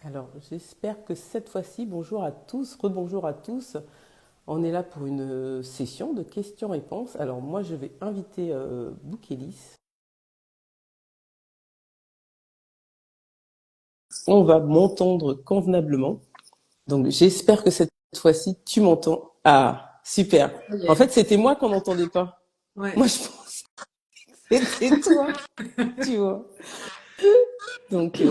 Alors, j'espère que cette fois-ci, bonjour à tous, rebonjour à tous. On est là pour une session de questions-réponses. Alors, moi, je vais inviter Boukélis. On va m'entendre convenablement. Donc, j'espère que cette fois-ci, tu m'entends. Ah, super. En Yeah. fait, c'était moi qu'on n'entendait pas. Ouais. Moi, je pense que c'était toi, tu vois. Donc,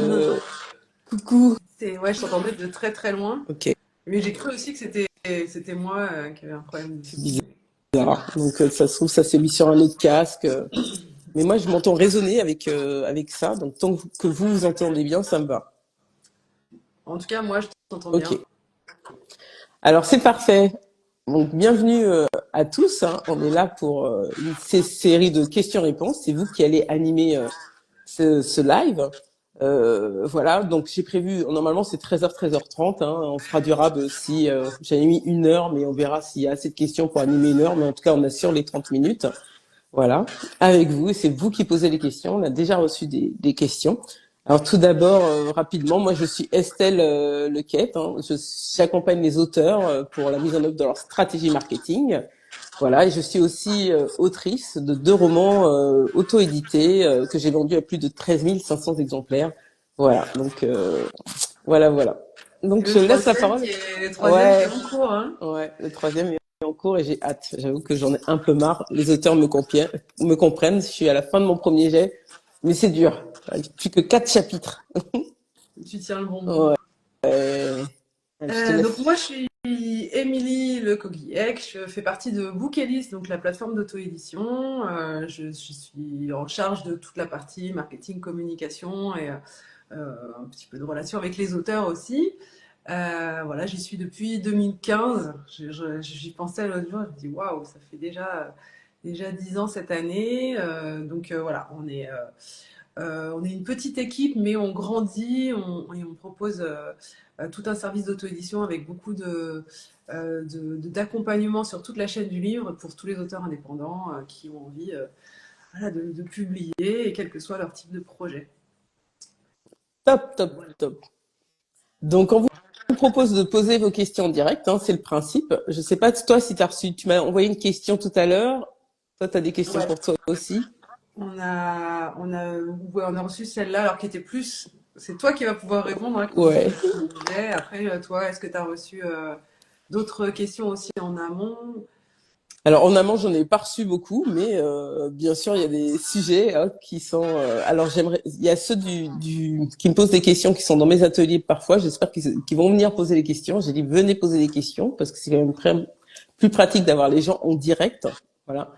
coucou. Ouais, je t'entendais de très très loin, Ok, mais j'ai cru aussi que c'était moi qui avait un problème de c'est son. bizarre. Donc, ça se trouve, ça s'est mis sur un autre casque. Mais moi, je m'entends résonner avec ça. Donc, tant que vous vous entendez bien, ça me va. En tout cas, moi, je t'entends Ok. bien. Alors, c'est parfait. Donc, bienvenue à tous, hein. On est là pour une série de questions-réponses. C'est vous qui allez animer ce live. Voilà. Donc, j'ai prévu, normalement, c'est 13h, 13h30. Hein. On fera durable si j'avais mis 1 heure, mais on verra s'il y a assez de questions pour animer 1 heure. Mais en tout cas, on assure les 30 minutes. Voilà, avec vous, et c'est vous qui posez les questions. On a déjà reçu des questions. Alors tout d'abord, rapidement, moi je suis Estelle Lequette. Hein. J'accompagne les auteurs pour la mise en œuvre de leur stratégie marketing. Voilà, et je suis aussi autrice de 2 romans auto-édités que j'ai vendus à plus de 13 500 exemplaires. Voilà, donc voilà. Et Donc je laisse la parole. le troisième qui est Ouais, en cours, hein. ouais, le troisième est en cours et j'ai hâte. J'avoue que j'en ai un peu marre. Les auteurs me comprennent. Je suis à la fin de mon premier jet, mais c'est dur. Plus que 4 chapitres. Tu tiens le bon bout. Ouais, je te Donc laisse. moi, je suis Émilie Le Coguillec. Je fais partie de Bookelist, donc la plateforme d'auto-édition. Je suis en charge de toute la partie marketing, communication et un petit peu de relation avec les auteurs aussi. Voilà, j'y suis depuis 2015. J'y pensais l'autre jour, je me dis waouh, ça fait déjà 10 ans cette année. Voilà, on est une petite équipe, mais on grandit et on propose tout un service d'auto-édition avec beaucoup d'accompagnement sur toute la chaîne du livre pour tous les auteurs indépendants qui ont envie voilà, de publier, et quel que soit leur type de projet. Top, top, Voilà. top. Donc, on vous propose de poser vos questions en direct, hein, c'est le principe. Je sais pas, toi, si tu as reçu, tu m'as envoyé une question tout à l'heure. Toi, tu as des questions Ouais. pour toi aussi. Ouais, on a reçu celle-là, alors qui était plus. C'est toi qui vas pouvoir répondre, hein, comme Ouais. je le disais. Après, toi, est-ce que tu as reçu d'autres questions aussi en amont? Alors en amont, j'en ai pas reçu beaucoup, mais bien sûr, il y a des sujets qui sont. Alors j'aimerais, il y a ceux qui me posent des questions qui sont dans mes ateliers parfois. J'espère qu'ils vont venir poser les questions. J'ai dit venez poser des questions parce que c'est quand même plus pratique d'avoir les gens en direct. Voilà.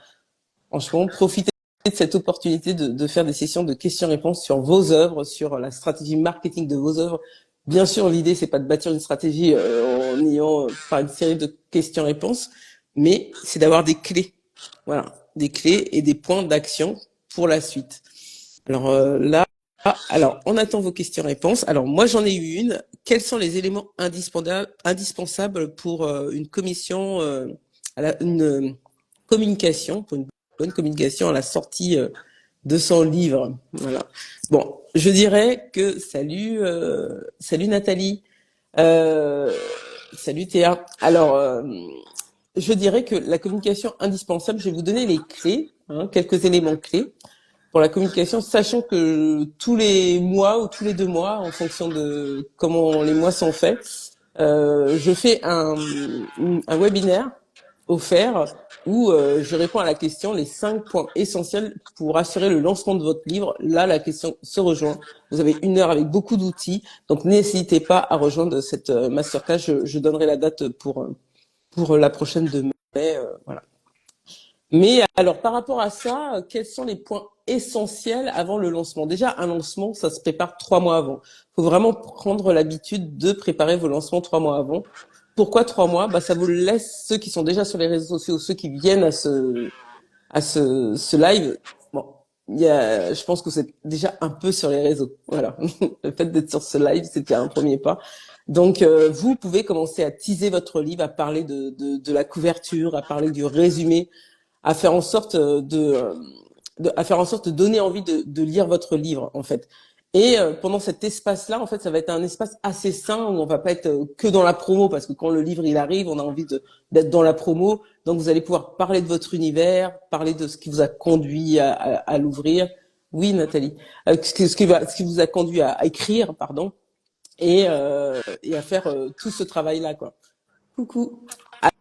Franchement, profitez de cette opportunité de faire des sessions de questions-réponses sur vos œuvres, sur la stratégie marketing de vos œuvres. Bien sûr, l'idée c'est pas de bâtir une stratégie en ayant pas une série de questions-réponses, mais c'est d'avoir des clés. Voilà, des clés et des points d'action pour la suite. Alors là, alors on attend vos questions-réponses. Alors moi j'en ai eu une. Quels sont les éléments indispensables pour une commission, une communication, pour une bonne communication à la sortie de son livre. Voilà. Bon, je dirais que salut Nathalie, euh, salut Théa. Alors, je dirais que la communication indispensable, je vais vous donner les clés, hein, quelques éléments clés pour la communication, sachant que tous les mois ou tous les 2 mois, en fonction de comment les mois sont faits, je fais un webinaire offert où je réponds à la question les 5 points essentiels pour assurer le lancement de votre livre. Là, la question se rejoint. Vous avez 1 heure avec beaucoup d'outils, donc n'hésitez pas à rejoindre cette masterclass. Je donnerai la date pour la prochaine de mai. Voilà. Mais alors, par rapport à ça, quels sont les points essentiels avant le lancement? Déjà, un lancement, ça se prépare 3 mois avant. Il faut vraiment prendre l'habitude de préparer vos lancements 3 mois avant. Pourquoi 3 mois? Bah, ça vous laisse ceux qui sont déjà sur les réseaux sociaux, ceux qui viennent à ce live. Bon, je pense que vous êtes déjà un peu sur les réseaux. Voilà. Le fait d'être sur ce live, c'était un premier pas. Donc, vous pouvez commencer à teaser votre livre, à parler de la couverture, à parler du résumé, à faire en sorte à faire en sorte de donner envie de lire votre livre, en fait. Et pendant cet espace-là, en fait, ça va être un espace assez sain où on va pas être que dans la promo parce que quand le livre il arrive, on a envie d'être dans la promo. Donc vous allez pouvoir parler de votre univers, parler de ce qui vous a conduit à l'ouvrir. Oui, Nathalie. Ce qui vous a conduit à écrire, pardon, et à faire tout ce travail-là, quoi. Coucou.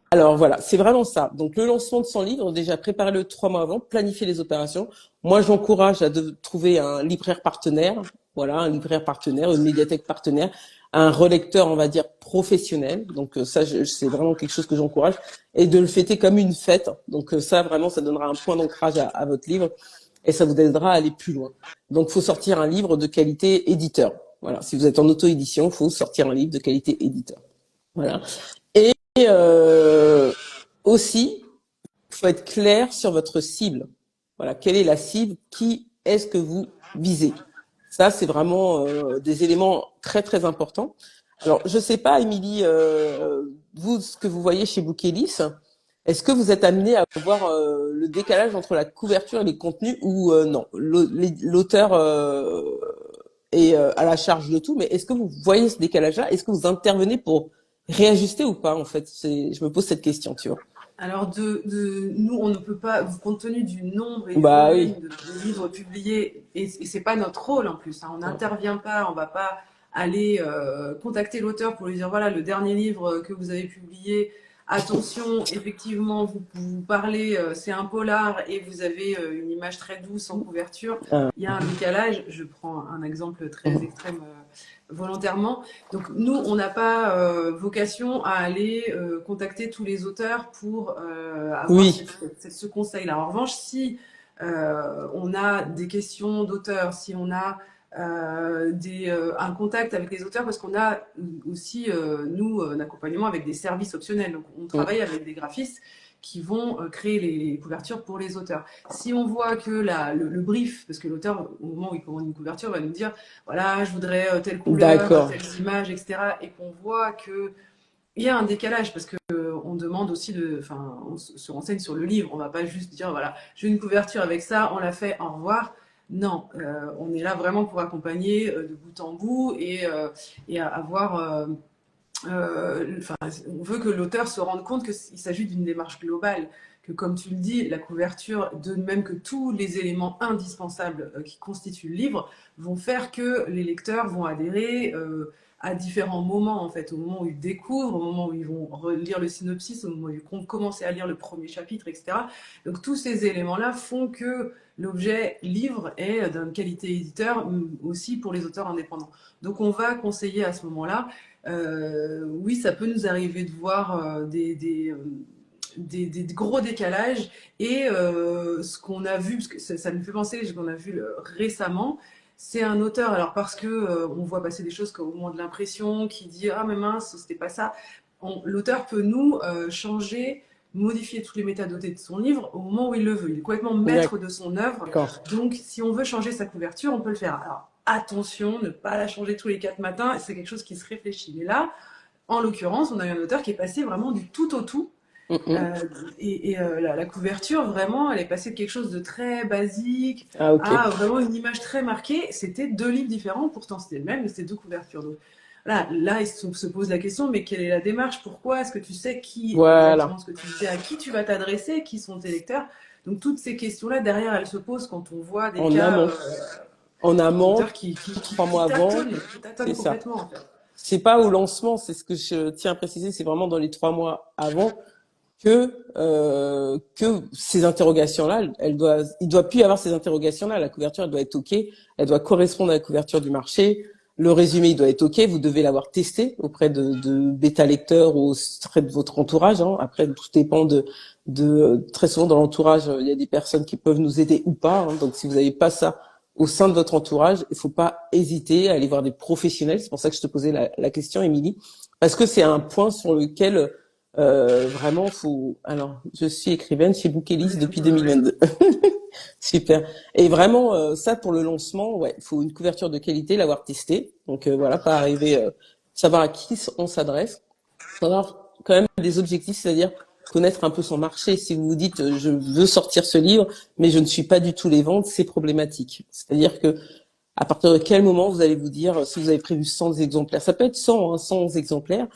Alors voilà, c'est vraiment ça. Donc le lancement de son livre, déjà préparez-le 3 mois avant, planifiez les opérations. Moi, j'encourage à trouver un libraire partenaire, voilà, un libraire partenaire, une médiathèque partenaire, un relecteur, on va dire professionnel. Donc ça, c'est vraiment quelque chose que j'encourage, et de le fêter comme une fête. Donc ça, vraiment, ça donnera un point d'ancrage à votre livre et ça vous aidera à aller plus loin. Donc, faut sortir un livre de qualité éditeur. Voilà, si vous êtes en auto-édition, faut sortir un livre de qualité éditeur. Voilà. Et aussi, il faut être clair sur votre cible. Voilà, quelle est la cible? Qui est-ce que vous visez? Ça, c'est vraiment des éléments très très importants. Alors, je sais pas, Émilie, vous, ce que vous voyez chez Bookelis, est-ce que vous êtes amené à voir le décalage entre la couverture et les contenus ou non? L'auteur est à la charge de tout, mais est-ce que vous voyez ce décalage-là? Est-ce que vous intervenez pour réajuster ou pas, en fait? Je me pose cette question, tu vois. Alors, nous, on ne peut pas, compte tenu du nombre et du Bah oui. volume de livres publiés, et c'est pas notre rôle en plus, hein, on n'intervient pas, on va pas aller contacter l'auteur pour lui dire voilà, le dernier livre que vous avez publié, attention, effectivement, vous parlez, c'est un polar et vous avez une image très douce en couverture. Ah, Il y a un décalage. Je prends un exemple très extrême volontairement. Donc nous, on n'a pas vocation à aller contacter tous les auteurs pour avoir oui, ce conseil-là. En revanche, si on a des questions d'auteurs, si on a un contact avec les auteurs, parce qu'on a aussi, nous, un accompagnement avec des services optionnels. Donc on travaille avec des graphistes qui vont créer les couvertures pour les auteurs. Si on voit que le brief, parce que l'auteur, au moment où il commande une couverture, va nous dire voilà, je voudrais telle couleur, d'accord. telles images, etc. Et qu'on voit que il y a un décalage parce que on demande aussi enfin, on se renseigne sur le livre. On va pas juste dire voilà, j'ai une couverture avec ça, on l'a fait, au revoir. Non, on est là vraiment pour accompagner de bout en bout et avoir. Enfin, on veut que l'auteur se rende compte qu'il s'agit d'une démarche globale, que comme tu le dis, la couverture, de même que tous les éléments indispensables qui constituent le livre, vont faire que les lecteurs vont adhérer à différents moments, en fait, au moment où ils découvrent, au moment où ils vont relire le synopsis, au moment où ils vont commencer à lire le premier chapitre, etc. Donc tous ces éléments-là font que l'objet livre est d'une qualité éditeur aussi pour les auteurs indépendants. Donc on va conseiller à ce moment-là oui, ça peut nous arriver de voir des gros décalages. Et ce qu'on a vu, parce que ça me fait penser, ce qu'on a vu récemment, c'est un auteur, alors parce que on voit passer des choses comme au moment de l'impression, qui dit ah mais mince, c'était pas ça. L'auteur peut nous changer, modifier toutes les métadonnées de son livre au moment où il le veut. Il est complètement maître de son œuvre. D'accord. Donc si on veut changer sa couverture, on peut le faire. Alors attention, ne pas la changer tous les 4 matins, c'est quelque chose qui se réfléchit. Mais là, en l'occurrence, on a eu un auteur qui est passé vraiment du tout au tout. Mm. La couverture, vraiment, elle est passée de quelque chose de très basique Ah, ok. à vraiment une image très marquée. C'était 2 livres différents, pourtant c'était le même, mais c'était 2 couvertures. Donc là il se pose la question, mais quelle est la démarche? Pourquoi? Est-ce que tu sais qui, Voilà. exactement ce que tu disais, à qui tu vas t'adresser, qui sont tes lecteurs? Donc toutes ces questions-là, derrière, elles se posent quand on voit des En cas amont. En amont, d'auteurs qui, qui, 3 mois avant, qui c'est tâtonnent ça. complètement, en fait. C'est pas au lancement, c'est ce que je tiens à préciser, c'est vraiment dans les 3 mois avant que ces interrogations-là, il doit plus y avoir ces interrogations-là. La couverture, elle doit être OK, elle doit correspondre à la couverture du marché. Le résumé, il doit être OK. Vous devez l'avoir testé auprès de bêta lecteurs ou auprès de votre entourage. Hein. Après, tout dépend très souvent dans l'entourage, il y a des personnes qui peuvent nous aider ou pas. Hein. Donc, si vous n'avez pas ça au sein de votre entourage, il faut pas hésiter à aller voir des professionnels. C'est pour ça que je te posais la question, Émilie, parce que c'est un point sur lequel vraiment, faut. Alors, je suis écrivaine chez Bookelis depuis Ouais, ouais. 2022. Super. Et vraiment, ça pour le lancement, ouais, il faut une couverture de qualité, l'avoir testé. Donc voilà, pas arriver, savoir à qui on s'adresse, savoir quand même des objectifs, c'est-à-dire connaître un peu son marché. Si vous vous dites, je veux sortir ce livre, mais je ne suis pas du tout les ventes, c'est problématique. C'est-à-dire que À partir de quel moment vous allez vous dire, si vous avez prévu 100 exemplaires, ça peut être 100, hein, 100 exemplaires,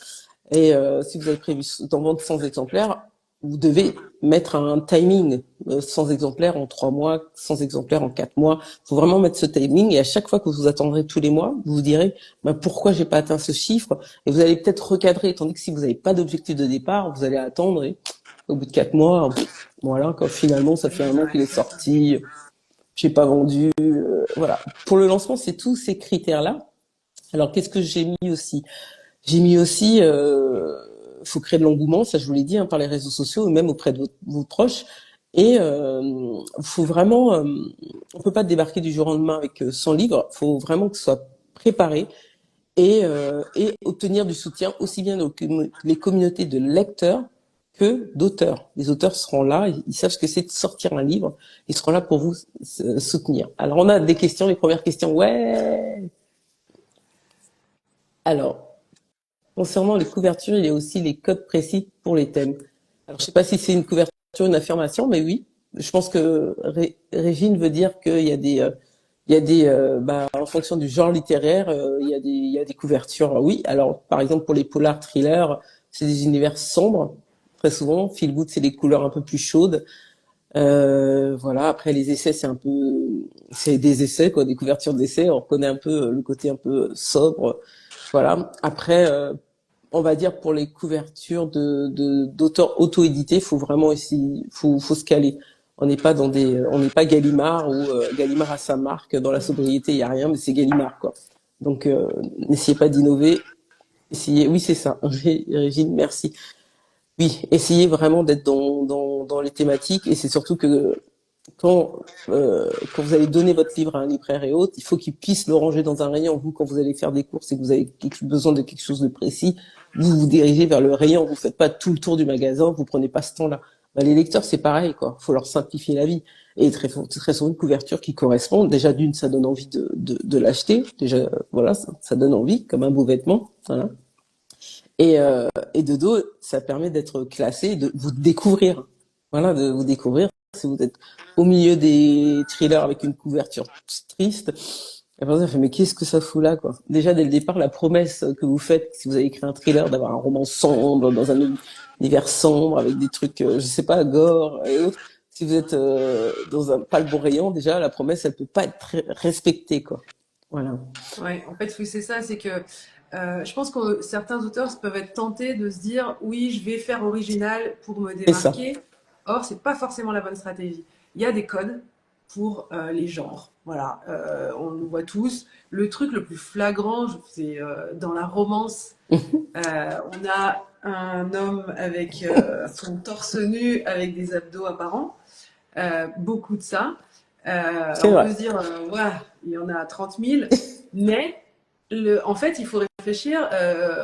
et si vous avez prévu d'en vendre 100 exemplaires, vous devez mettre un timing, 100 exemplaires en 3 mois, 100 exemplaires en 4 mois. Il faut vraiment mettre ce timing, et à chaque fois que vous attendrez tous les mois, vous vous direz, bah, pourquoi j'ai pas atteint ce chiffre? Et vous allez peut-être recadrer, tandis que si vous n'avez pas d'objectif de départ, vous allez attendre, et au bout de 4 mois, voilà, quand finalement ça fait un an Ouais, qu'il est c'est ça. sorti, j'ai pas vendu, voilà. Pour le lancement, c'est tous ces critères-là. Alors, qu'est-ce que j'ai mis aussi? J'ai mis aussi, faut créer de l'engouement, ça je vous l'ai dit, hein, par les réseaux sociaux et même auprès de vos proches. Et faut vraiment, on peut pas débarquer du jour au lendemain avec 100 livres. Faut vraiment que ce soit préparé et obtenir du soutien aussi bien dans les communautés de lecteurs que d'auteurs. Les auteurs seront là, ils savent ce que c'est de sortir un livre, ils seront là pour vous soutenir. Alors on a des questions, les premières questions. Ouais. Alors, concernant les couvertures, il y a aussi les codes précis pour les thèmes. Alors je sais pas si c'est une couverture, une affirmation, mais oui. Je pense que Régine veut dire qu'il y a bah, en fonction du genre littéraire, il y a des couvertures. Oui, alors par exemple pour les polars thrillers, c'est des univers sombres très souvent. Feel Good, c'est des couleurs un peu plus chaudes. Voilà. Après les essais, c'est des essais quoi, des couvertures d'essais. On reconnaît un peu le côté un peu sobre. Voilà. Après, on va dire pour les couvertures d'auteurs auto-édités, faut vraiment essayer, faut se caler. On n'est pas Gallimard ou Gallimard a sa marque dans la sobriété, il y a rien, mais c'est Gallimard quoi. Donc n'essayez pas d'innover, essayez. Oui c'est ça, Régine, merci. Oui, essayez vraiment d'être dans les thématiques et c'est surtout que quand, quand vous allez donner votre livre à un libraire et autres, il faut qu'il puisse le ranger dans un rayon. Vous, quand vous allez faire des courses et que vous avez besoin de quelque chose de précis, vous vous dirigez vers le rayon. Vous faites pas tout le tour du magasin, vous prenez pas ce temps-là. Ben, les lecteurs, c'est pareil, quoi. Faut leur simplifier la vie. Et très souvent, une couverture qui correspond. Déjà, d'une, ça donne envie de l'acheter. Déjà, voilà, ça donne envie, comme un beau vêtement. Voilà. Et de deux, ça permet d'être classé, de vous découvrir. Voilà, de vous découvrir. Si vous êtes au milieu des thrillers avec une couverture triste, la personne fait mais qu'est-ce que ça fout là quoi. Déjà dès le départ, la promesse que vous faites, si vous avez écrit un thriller, d'avoir un roman sombre dans un univers sombre avec des trucs, je sais pas, gore et autres. Si vous êtes dans un pas le bon rayon, déjà la promesse elle peut pas être respectée quoi. Voilà. Ouais, en fait, oui, c'est ça, c'est que je pense que certains auteurs peuvent être tentés de se dire, oui, je vais faire original pour me C'est ça. démarquer. Or, c'est pas forcément la bonne stratégie. Il y a des codes pour les genres. Voilà, on le voit tous. Le truc le plus flagrant, c'est dans la romance. On a un homme avec son torse nu, avec des abdos apparents. Beaucoup de ça. C'est On vrai. peut se dire, voilà, il y en a 30 000, mais en fait, il faut réfléchir,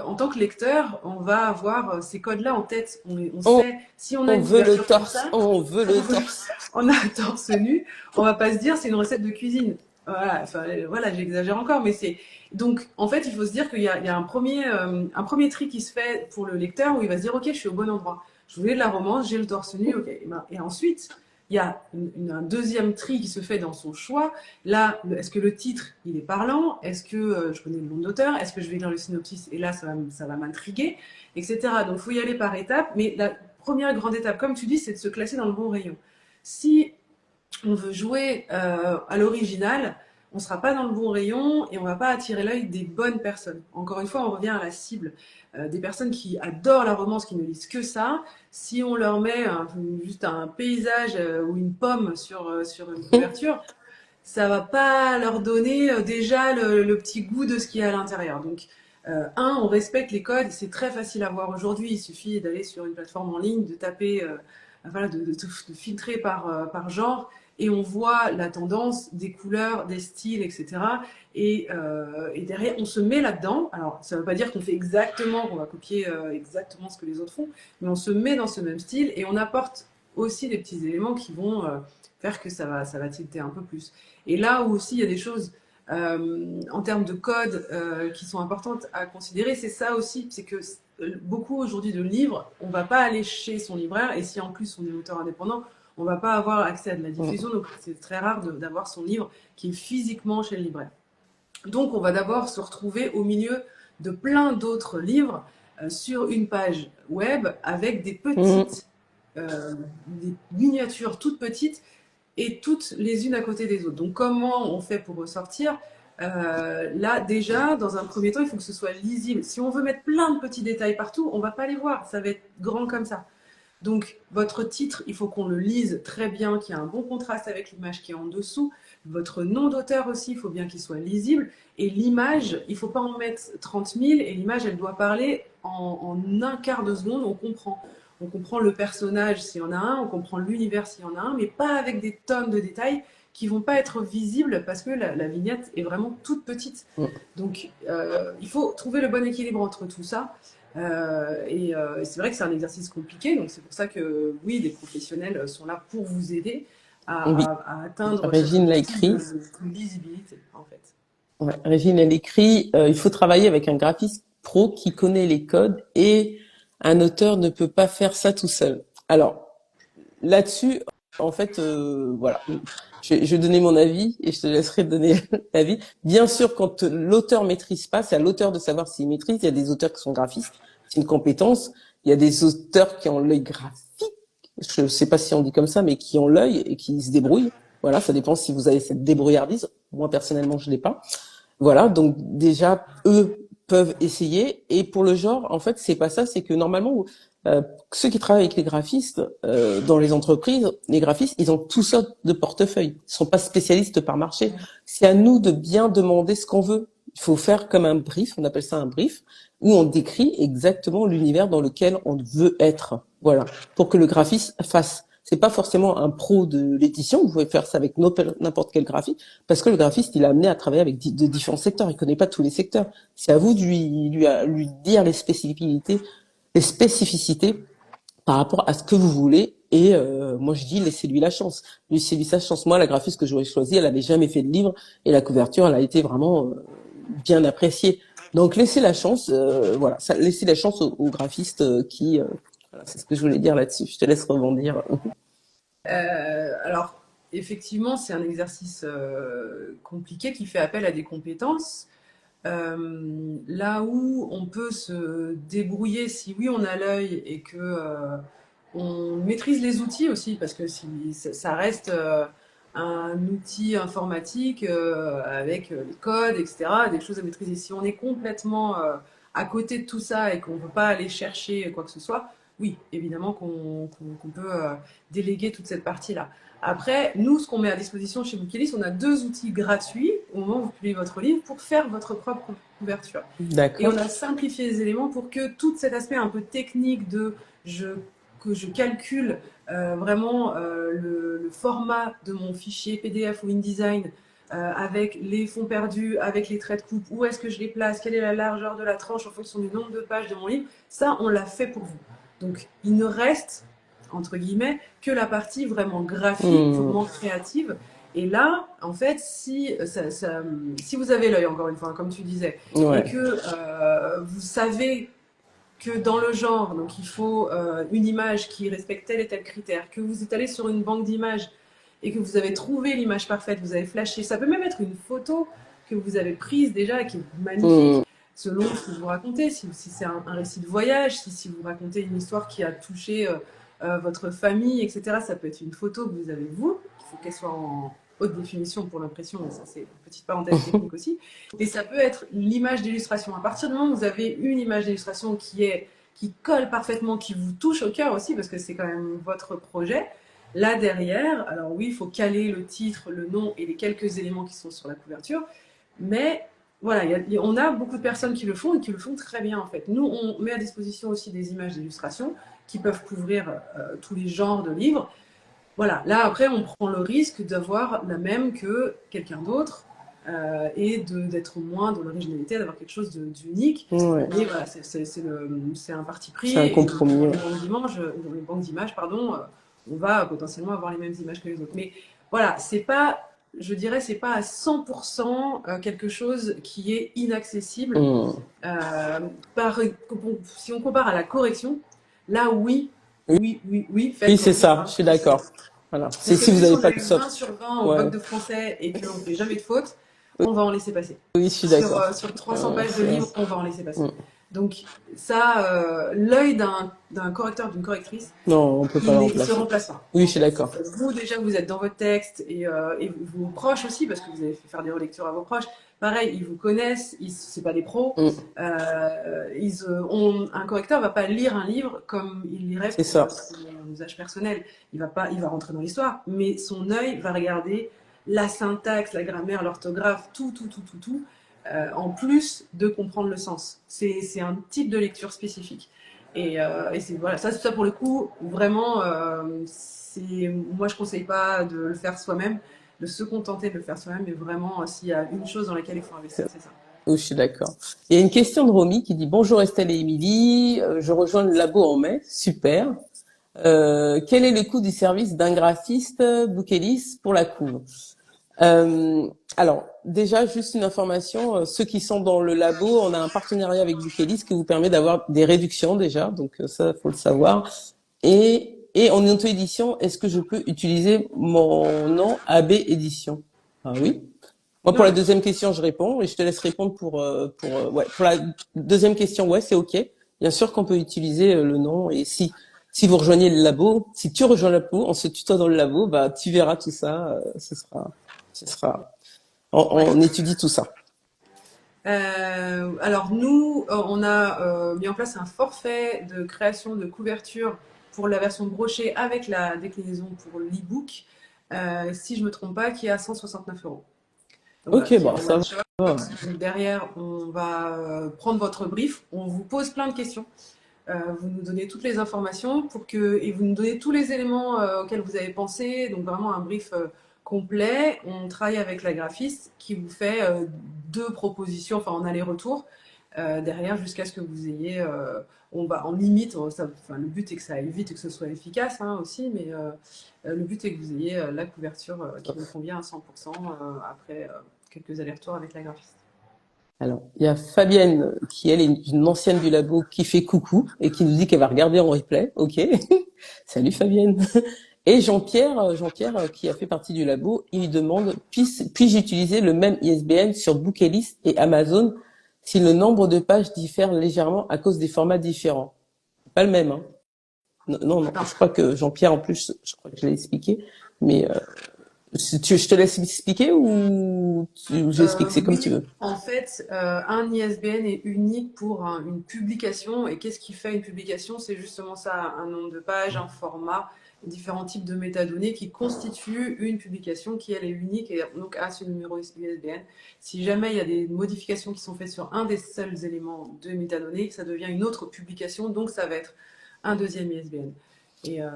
en tant que lecteur, on va avoir ces codes-là en tête. On On, sait, si on a on une veut le couverture comme torse, ça, on veut on, le veut- torse. on a un torse nu, on va pas se dire c'est une recette de cuisine. Voilà, enfin, voilà, j'exagère encore, mais c'est. Donc, en fait, il faut se dire qu'il y a un premier tri qui se fait pour le lecteur où il va se dire, ok, je suis au bon endroit. Je voulais de la romance, j'ai le torse nu, ok. Et ensuite, il y a un deuxième tri qui se fait dans son choix. Là, est-ce que le titre, il est parlant? Est-ce que je connais le nom de l'auteur? Est-ce que je vais lire le synopsis? Et là, ça va m'intriguer, etc. Donc, il faut y aller par étapes. Mais la première grande étape, comme tu dis, c'est de se classer dans le bon rayon. Si on veut jouer à l'original, on ne sera pas dans le bon rayon et on ne va pas attirer l'œil des bonnes personnes. Encore une fois, on revient à la cible. Des personnes qui adorent la romance, qui ne lisent que ça, si on leur met juste un paysage ou une pomme sur une couverture, ça ne va pas leur donner déjà le petit goût de ce qu'il y a à l'intérieur. Donc, on respecte les codes, c'est très facile à voir aujourd'hui. Il suffit d'aller sur une plateforme en ligne, de taper, voilà, de filtrer par genre, et on voit la tendance des couleurs, des styles, etc. Et derrière, on se met là-dedans. Alors, ça ne veut pas dire qu'on fait exactement, qu'on va copier exactement ce que les autres font, mais on se met dans ce même style et on apporte aussi des petits éléments qui vont faire que ça va tilter un peu plus. Et là où aussi il y a des choses en termes de code qui sont importantes à considérer, c'est ça aussi, c'est que beaucoup aujourd'hui de livres, on ne va pas aller chez son libraire, et si en plus on est auteur indépendant, on ne va pas avoir accès à de la diffusion, donc c'est très rare d'avoir son livre qui est physiquement chez le libraire. Donc, on va d'abord se retrouver au milieu de plein d'autres livres sur une page web avec Mm. des miniatures toutes petites et toutes les unes à côté des autres. Donc, comment on fait pour ressortir? Là, déjà, dans un premier temps, il faut que ce soit lisible. Si on veut mettre plein de petits détails partout, on va pas les voir. Ça va être grand comme ça. Donc, votre titre, il faut qu'on le lise très bien, qu'il y ait un bon contraste avec l'image qui est en dessous. Votre nom d'auteur aussi, il faut bien qu'il soit lisible. Et l'image, il ne faut pas en mettre 30 000. Et l'image, elle doit parler en un quart de seconde. On comprend. On comprend le personnage s'il y en a un, on comprend l'univers s'il y en a un, mais pas avec des tonnes de détails qui vont pas être visibles parce que la vignette est vraiment toute petite. Mm. Donc, il faut trouver le bon équilibre entre tout ça. C'est vrai que c'est un exercice compliqué, donc c'est pour ça que oui, des professionnels sont là pour vous aider Oui, à atteindre cet Régine l'a objectif écrit. de lisibilité, en fait. Ouais, Régine, elle écrit, il faut travailler avec un graphiste pro qui connaît les codes et un auteur ne peut pas faire ça tout seul. Alors, là-dessus, en fait, voilà, je vais donner mon avis et je te laisserai donner l'avis. Bien sûr, quand l'auteur maîtrise pas, c'est à l'auteur de savoir s'il maîtrise. Il y a des auteurs qui sont graphistes, c'est une compétence. Il y a des auteurs qui ont l'œil graphique, je sais pas si on dit comme ça, mais qui ont l'œil et qui se débrouillent. Voilà, ça dépend si vous avez cette débrouillardise. Moi, personnellement, je l'ai pas. Voilà, donc déjà, eux peuvent essayer. Et pour le genre, en fait, c'est pas ça, c'est que normalement, ceux qui travaillent avec les graphistes dans les entreprises, les graphistes, ils ont toutes sortes de portefeuilles. Ils sont pas spécialistes par marché. C'est à nous de bien demander ce qu'on veut. Il faut faire comme un brief, on appelle ça un brief, où on décrit exactement l'univers dans lequel on veut être. Voilà, pour que le graphiste fasse. C'est pas forcément un pro de l'édition. Vous pouvez faire ça avec n'importe quel graphiste, parce que le graphiste, il est amené à travailler avec de différents secteurs. Il connaît pas tous les secteurs. C'est à vous de lui dire les spécificités par rapport à ce que vous voulez. Et moi, je dis, laissez-lui la chance. Laissez-lui sa chance. Moi, la graphiste que j'aurais choisie, elle avait jamais fait de livre et la couverture, elle a été vraiment bien appréciée. Donc, laissez la chance, voilà, laissez la chance aux graphistes voilà, c'est ce que je voulais dire là-dessus. Je te laisse rebondir. Alors, effectivement, c'est un exercice compliqué qui fait appel à des compétences. Là où on peut se débrouiller si oui on a l'œil et que on maîtrise les outils aussi, parce que si ça reste un outil informatique avec les codes, etc., des choses à maîtriser. Si on est complètement à côté de tout ça et qu'on ne peut pas aller chercher quoi que ce soit, oui, évidemment qu'on peut déléguer toute cette partie-là. Après, nous, ce qu'on met à disposition chez Bookelis, on a deux outils gratuits au moment où vous publiez votre livre pour faire votre propre couverture. Et on D'accord. a simplifié les éléments pour que tout cet aspect un peu technique je, que je calcule vraiment le format de mon fichier PDF ou InDesign avec les fonds perdus, avec les traits de coupe, où est-ce que je les place, quelle est la largeur de la tranche en fonction du nombre de pages de mon livre, ça, on l'a fait pour vous. Donc, il ne reste, entre guillemets, que la partie vraiment graphique, Hmm. purement créative. Et là, en fait, si vous avez l'œil, encore une fois, comme tu disais, et Ouais. que vous savez que dans le genre, donc il faut une image qui respecte tel et tel critère, que vous êtes allé sur une banque d'images et que vous avez trouvé l'image parfaite, vous avez flashé, ça peut même être une photo que vous avez prise déjà et qui est Hmm. magnifique selon ce que vous racontez, si c'est un récit de voyage, si vous racontez une histoire qui a touché votre famille, etc. Ça peut être une photo que vous avez vous, il faut qu'elle soit en haute définition pour l'impression, mais ça c'est une petite parenthèse technique aussi. Et ça peut être l'image d'illustration. À partir du moment où vous avez une image d'illustration qui colle parfaitement, qui vous touche au cœur aussi, parce que c'est quand même votre projet, là derrière, alors oui, il faut caler le titre, le nom et les quelques éléments qui sont sur la couverture, mais voilà, on a beaucoup de personnes qui le font et qui le font très bien en fait. Nous, on met à disposition aussi des images d'illustration qui peuvent couvrir tous les genres de livres. Voilà, là après, on prend le risque d'avoir la même que quelqu'un d'autre et d'être moins dans l'originalité, d'avoir quelque chose d'unique. Ouais. Mais voilà, c'est un parti C'est pris un et compromis. dans Ouais. les banques d'images, pardon, on va potentiellement avoir les mêmes images que les autres. Mais voilà, c'est pas, je dirais, c'est pas à 100% quelque chose qui est inaccessible. Hmm. Euh, par, si on compare à la correction, là oui, Oui, oui, oui, faites c'est corriger. ça. Je Hein. suis d'accord. Voilà. C'est Parce que si même vous si n'avez on pas a le eu 20 soft. sur 20 au bac Ouais. de français et qu'on ne fait jamais de faute, on va en laisser passer. Oui, je suis d'accord. Sur 300 pages de C'est- livres, on va en laisser passer. Mm. Donc ça, l'œil d'un correcteur, d'une correctrice, Non, on peut pas le il se remplacer. remplace pas. Oui, En je suis fait, d'accord. vous déjà, vous êtes dans votre texte et vos proches aussi, parce que vous avez fait faire des relectures à vos proches. Pareil, ils vous connaissent, c'est pas des pros. Mm. Un correcteur va pas lire un livre comme il lirait C'est pour ça. son usage personnel. Il va rentrer dans l'histoire, mais son œil va regarder la syntaxe, la grammaire, l'orthographe, tout, en plus de comprendre le sens. C'est un type de lecture spécifique. Et c'est voilà, ça pour le coup, vraiment, moi je conseille pas de le faire soi-même, de se contenter de le faire soi-même, mais vraiment, s'il y a une chose dans laquelle il faut investir, c'est ça. Oui, je suis d'accord. Il y a une question de Romy qui dit bonjour Estelle et Émilie, je rejoins le labo en mai, super. Quel est le coût du service d'un graphiste Bookelis pour la couve? Alors, déjà, juste une information, ceux qui sont dans le labo, on a un partenariat avec Bookelis qui vous permet d'avoir des réductions déjà, donc ça, faut le savoir. Et en auto-édition, est-ce que je peux utiliser mon nom AB Édition? Ah oui. Moi, pour la Ouais. deuxième question, je réponds et je te laisse répondre ouais, pour la deuxième question, ouais, c'est OK. Bien sûr qu'on peut utiliser le nom et si vous rejoignez le labo, si tu rejoins le labo, on se tutoie dans le labo, bah, tu verras tout ça, Ouais. on étudie tout ça. Alors nous, on a mis en place un forfait de création de couverture pour la version brochée avec la déclinaison pour l'e-book, si je me trompe pas, qui est à 169 euros. Donc voilà, OK, qui est bon, en ça one shot. va. Donc derrière, on va prendre votre brief, on vous pose plein de questions. Vous nous donnez toutes les informations et vous nous donnez tous les éléments auxquels vous avez pensé. Donc vraiment un brief complet. On travaille avec la graphiste qui vous fait deux propositions, enfin en aller-retour derrière jusqu'à ce que vous ayez. On va en limite. Le but est que ça aille vite et que ce soit efficace hein, aussi, mais le but est que vous ayez la couverture qui vous convient à 100% après quelques allers-retours avec la graphiste. Alors, il y a Fabienne, qui elle est une ancienne du labo, qui fait coucou et qui nous dit qu'elle va regarder en replay. OK. Salut Fabienne. Et Jean-Pierre, qui a fait partie du labo, il lui demande, puis-je utiliser le même ISBN sur Bookelis et Amazon si le nombre de pages diffère légèrement à cause des formats différents? Pas le même, hein. Non, non, non. Non. Je crois que Jean-Pierre, en plus, je crois que je l'ai expliqué. Mais je te laisse expliquer ou j'explique, c'est comme tu Oui, veux. en fait, un ISBN est unique pour une publication. Et qu'est-ce qui fait une publication? C'est justement ça, un nombre de pages, un format, différents types de métadonnées qui constituent une publication qui, elle, est unique et donc a ce numéro ISBN. Si jamais il y a des modifications qui sont faites sur un des seuls éléments de métadonnées, ça devient une autre publication, donc ça va être un deuxième ISBN.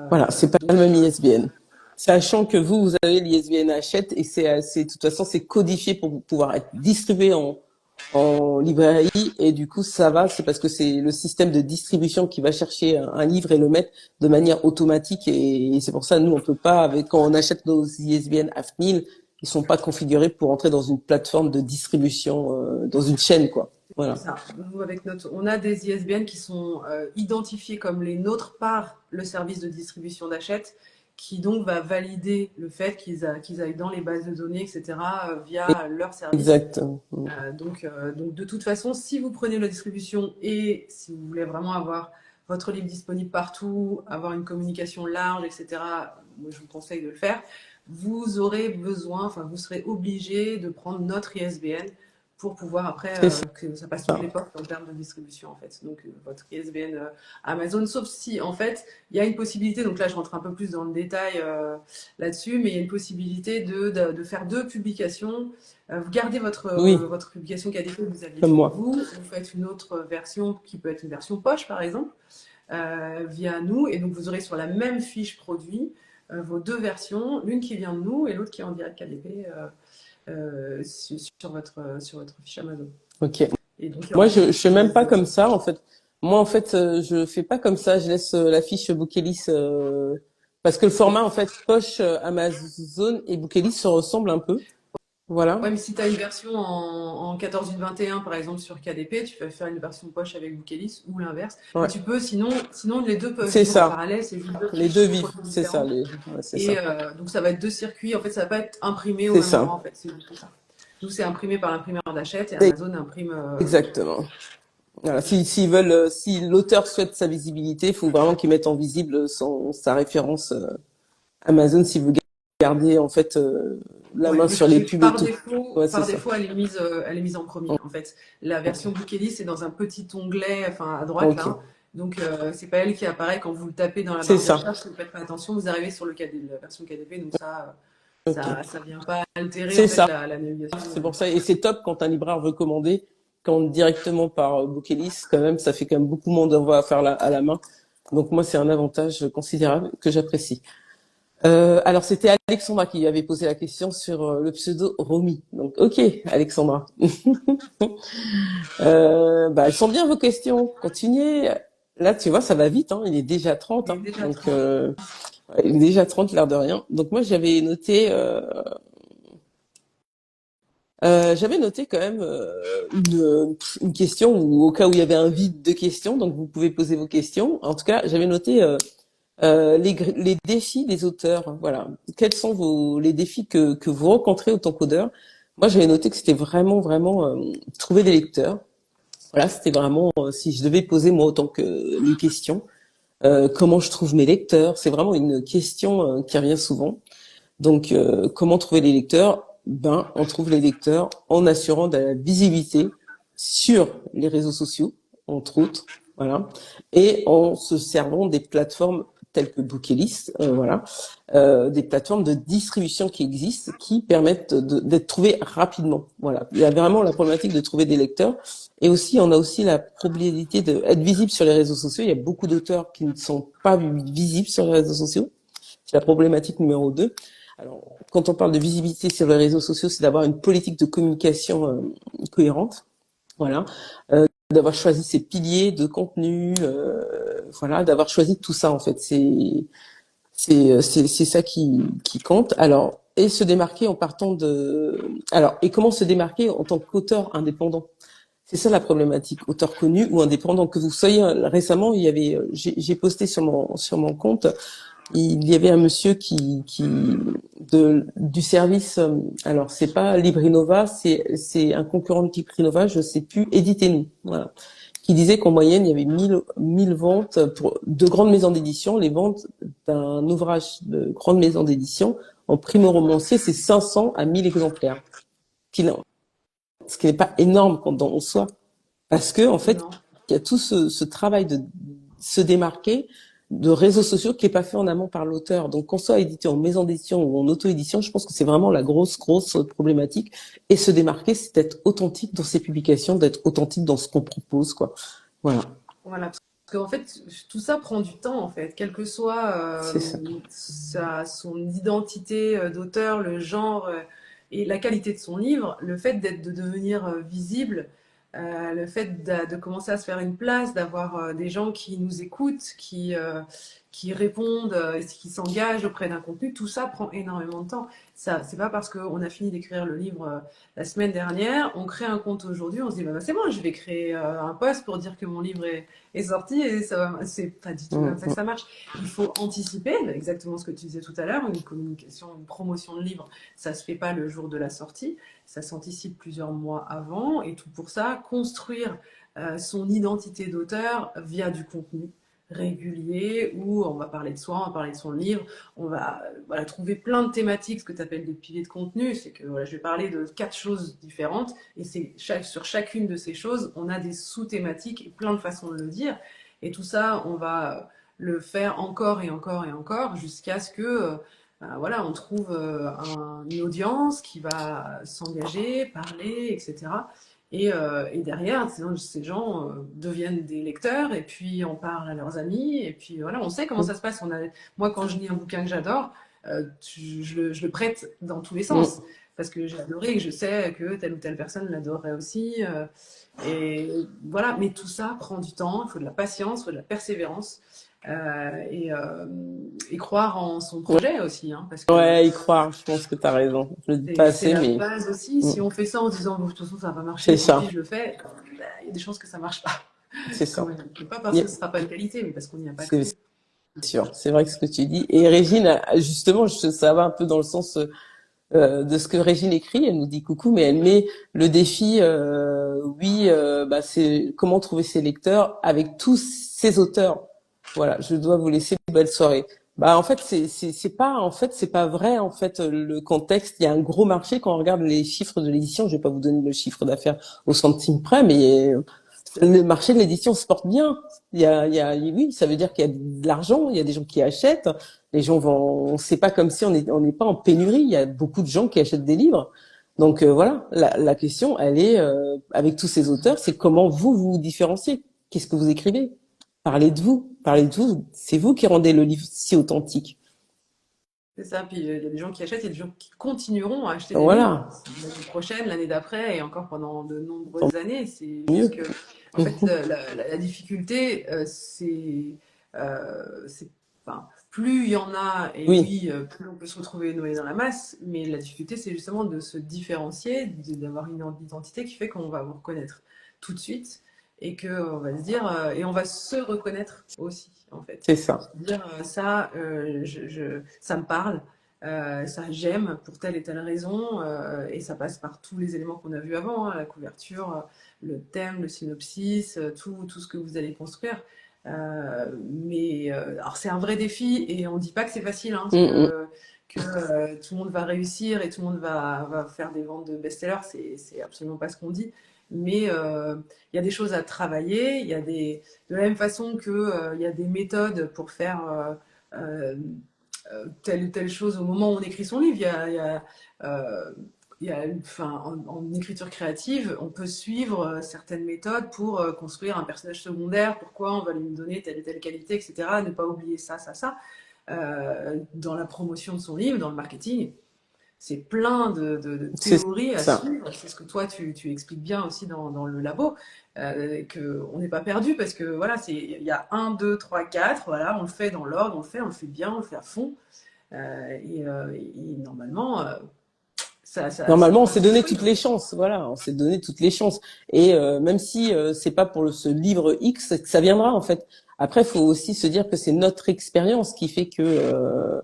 Voilà, c'est pas le même ISBN. Sachant que vous avez l'ISBN Hachette et de toute façon, c'est codifié pour pouvoir être distribué en librairie et du coup, ça va, c'est parce que c'est le système de distribution qui va chercher un livre et le mettre de manière automatique et c'est pour ça, nous, on peut pas, quand on achète nos ISBN AFNIL, ils sont pas configurés pour entrer dans une plateforme de distribution, dans une chaîne, quoi. Voilà. Ça. Nous, on a des ISBN qui sont identifiés comme les nôtres par le service de distribution d'Hachette, qui donc va valider le fait qu'ils aillent dans les bases de données, etc., via leur service. Exact. Donc, de toute façon, si vous prenez la distribution et si vous voulez vraiment avoir votre livre disponible partout, avoir une communication large, etc., moi, je vous conseille de le faire. Vous aurez besoin, enfin, vous serez obligé de prendre notre ISBN pour pouvoir après que ça passe toutes les portes en termes de distribution en fait. Donc votre ISBN Amazon, sauf si en fait il y a une possibilité, donc là je rentre un peu plus dans le détail là-dessus, mais il y a une possibilité de faire deux publications. Vous gardez votre publication KDP que vous aviez fait vous faites une autre version qui peut être une version poche par exemple, via nous, et donc vous aurez sur la même fiche produit vos deux versions, l'une qui vient de nous et l'autre qui est en direct KDP. Sur votre fiche Amazon. Ok. Et donc, moi, je fais même pas comme ça, en fait. Moi, en fait, je fais pas comme ça. Je laisse la fiche Bookelis parce que le format, en fait, poche Amazon et Bookelis se ressemblent un peu. Voilà. Ouais, mais si tu as une version en 14.21 par exemple sur KDP, tu vas faire une version poche avec Bookelis ou l'inverse. Ouais. Tu peux, sinon les deux peuvent vivre en parallèle. C'est juste les deux vivent, c'est ça. Donc ça va être deux circuits. En fait, ça va pas être imprimé au même moment. En fait, c'est juste ça. Nous, c'est imprimé par l'imprimeur d'Hachette et Amazon imprime. Exactement. Voilà. S'ils veulent, si l'auteur souhaite sa visibilité, il faut vraiment qu'il mette en visible sa référence Amazon s'il veut garder en fait la Ouais, main sur les mais pubs et tout. Ouais, c'est par ça. défaut, elle est mise en premier. En fait, la Ok. version Bookelist, c'est dans un petit onglet, enfin à droite Ok. là. Donc, c'est pas elle qui apparaît quand vous le tapez dans la C'est barre de ça. recherche. Si vous faites pas attention, vous arrivez sur la version KDP. Donc Ok. ça vient pas altérer en C'est fait ça. la navigation. C'est pour ça. Et c'est top quand un libraire veut commander, quand directement par Bookelist, quand même, ça fait quand même beaucoup moins d'envoi à faire à la main. Donc moi, c'est un avantage considérable que j'apprécie. Alors c'était Alexandra qui avait posé la question sur le pseudo Romy. Donc ok, Alexandra. Elles sont bien vos questions. Continuez. Là, tu vois, ça va vite. Hein. Il est déjà 30. Il est Hein. déjà Donc 30. il est déjà 30, l'air de rien. Donc moi, j'avais noté quand même une question ou au cas où il y avait un vide de questions. Donc vous pouvez poser vos questions. En tout cas, j'avais noté les défis des auteurs. Voilà. Quels sont les défis que vous rencontrez autant qu'auteur? Moi, j'avais noté que c'était vraiment trouver des lecteurs. Voilà, c'était vraiment si je devais poser moi autant que une question, comment je trouve mes lecteurs? C'est vraiment une question qui revient souvent. Donc, comment trouver les lecteurs? Ben, on trouve les lecteurs en assurant de la visibilité sur les réseaux sociaux, entre autres, voilà, et en se servant des plateformes telles que Bookelist, voilà, des plateformes de distribution qui existent, qui permettent d'être trouvées rapidement. Voilà, il y a vraiment la problématique de trouver des lecteurs, et aussi on a aussi la probabilité d'être visible sur les réseaux sociaux. Il y a beaucoup d'auteurs qui ne sont pas visibles sur les réseaux sociaux. C'est la problématique numéro 2. Alors, quand on parle de visibilité sur les réseaux sociaux, c'est d'avoir une politique de communication cohérente, voilà, d'avoir choisi ses piliers de contenu, voilà, d'avoir choisi tout ça en fait. C'est ça qui compte. Alors, et se démarquer en partant et comment se démarquer en tant qu'auteur indépendant. C'est ça la problématique, auteur connu ou indépendant que vous soyez. Récemment, j'ai posté sur mon compte, il y avait un monsieur du service, alors c'est pas Librinova, c'est un concurrent de Librinova, je sais plus, Éditez-nous, voilà, qui disait qu'en moyenne il y avait 1000 ventes pour de grandes maisons d'édition. Les ventes d'un ouvrage de grande maison d'édition en primo-romancier, c'est 500 à 1000 exemplaires, ce qui n'est pas énorme quand on soit, parce que en fait Non. il y a tout ce travail de se démarquer de réseaux sociaux qui est pas fait en amont par l'auteur. Donc qu'on soit édité en maison d'édition ou en auto-édition, je pense que c'est vraiment la grosse problématique. Et se démarquer, c'est d'être authentique dans ses publications, d'être authentique dans ce qu'on propose, quoi. Voilà, Voilà, parce qu'en fait, tout ça prend du temps, en fait, quelle que soit c'est ça. son identité d'auteur, le genre et la qualité de son livre, le fait de devenir visible, le fait de commencer à se faire une place, d'avoir des gens qui nous écoutent, qui répondent, qui s'engagent auprès d'un contenu, tout ça prend énormément de temps. Ça, c'est pas parce qu'on a fini d'écrire le livre la semaine dernière, on crée un compte aujourd'hui, on se dit bah, c'est bon, je vais créer un post pour dire que mon livre est sorti et c'est pas du tout comme ça que ça marche. Il faut anticiper, exactement ce que tu disais tout à l'heure, une communication, une promotion de livre, ça se fait pas le jour de la sortie, ça s'anticipe plusieurs mois avant et tout pour ça, construire son identité d'auteur via du contenu régulier où on va parler de soi, on va parler de son livre, on va voilà, trouver plein de thématiques, ce que tu appelles des piliers de contenu, c'est que voilà, je vais parler de 4 choses différentes et sur chacune de ces choses, on a des sous-thématiques et plein de façons de le dire et tout ça, on va le faire encore et encore et encore jusqu'à ce que voilà, on trouve une audience qui va s'engager, parler, etc. Et derrière, ces gens deviennent des lecteurs et puis on parle à leurs amis et puis voilà, on sait comment ça se passe. Moi, quand je lis un bouquin que j'adore, je le prête dans tous les sens parce que j'ai adoré et que je sais que telle ou telle personne l'adorerait aussi. Et voilà, mais tout ça prend du temps, il faut de la patience, il faut de la persévérance et croire en son projet aussi, hein, parce que Ouais, y croire, je pense que tu as raison. Je le dis pas c'est assez, la mais base aussi. Si on fait ça en disant, bon, de toute façon, ça va pas c'est marcher, tant ça, pis, je le fais, bah, il y a des chances que ça marche pas, c'est quand ça. même. Et pas parce Y que a- ce sera pas de qualité, mais parce qu'on n'y a pas C'est cru. sûr, c'est vrai que ce que tu dis. Et Régine, justement, ça va un peu dans le sens de ce que Régine écrit. Elle nous dit coucou, mais elle met le défi, oui, bah, c'est comment trouver ses lecteurs avec tous ces auteurs. Voilà, je dois vous laisser une belle soirée. Bah en fait c'est pas vrai en fait le contexte. Il y a un gros marché quand on regarde les chiffres de l'édition. Je vais pas vous donner le chiffre d'affaires au centime près, mais le marché de l'édition se porte bien. Oui, ça veut dire qu'il y a de l'argent, il y a des gens qui achètent. Les gens vont, c'est pas comme si on n'est pas en pénurie. Il y a beaucoup de gens qui achètent des livres. Donc voilà, la question, elle est avec tous ces auteurs, c'est comment vous vous différenciez. Qu'est-ce que vous écrivez? Parlez de vous, parlez de vous. C'est vous qui rendez le livre si authentique. C'est ça, puis il y a des gens qui achètent, il y a des gens qui continueront à acheter des livres Voilà, l'année prochaine, l'année d'après et encore pendant de tant nombreuses années. C'est juste mieux. que, en fait, la difficulté, enfin, plus il y en a, et Oui, oui, plus on peut se retrouver noyé dans la masse, mais la difficulté, c'est justement de se différencier, d'avoir une identité qui fait qu'on va vous reconnaître tout de suite et qu'on va se dire, et on va se reconnaître aussi, en fait. c'est ça. Dire ça, ça me parle, ça j'aime pour telle et telle raison, et ça passe par tous les éléments qu'on a vus avant, hein, la couverture, le thème, le synopsis, tout ce que vous allez construire. Alors c'est un vrai défi et on ne dit pas que c'est facile, hein, Mm, que tout le monde va réussir et tout le monde va faire des ventes de best-sellers, c'est absolument pas ce qu'on dit. Mais il y a des choses à travailler, de la même façon que, il y a des méthodes pour faire euh, telle ou telle chose au moment où on écrit son livre. Euh, enfin, en écriture créative, on peut suivre certaines méthodes pour construire un personnage secondaire, pourquoi on va lui donner telle et telle qualité, etc. Ne pas oublier ça, ça, ça. Dans la promotion de son livre, dans le marketing, c'est plein de c'est théories à ça. suivre. C'est ce que toi, tu expliques bien aussi dans le labo, qu'on n'est pas perdu parce que voilà, il y a un, deux, trois, quatre, voilà, on le fait dans l'ordre, on le fait bien, on le fait à fond. Et normalement, ça Normalement, on porte s'est ses donné fruits. toutes les chances, voilà, on s'est donné toutes les chances. Et même si c'est pas pour ce livre X que ça viendra en fait. Après, il faut aussi se dire que c'est notre expérience qui fait que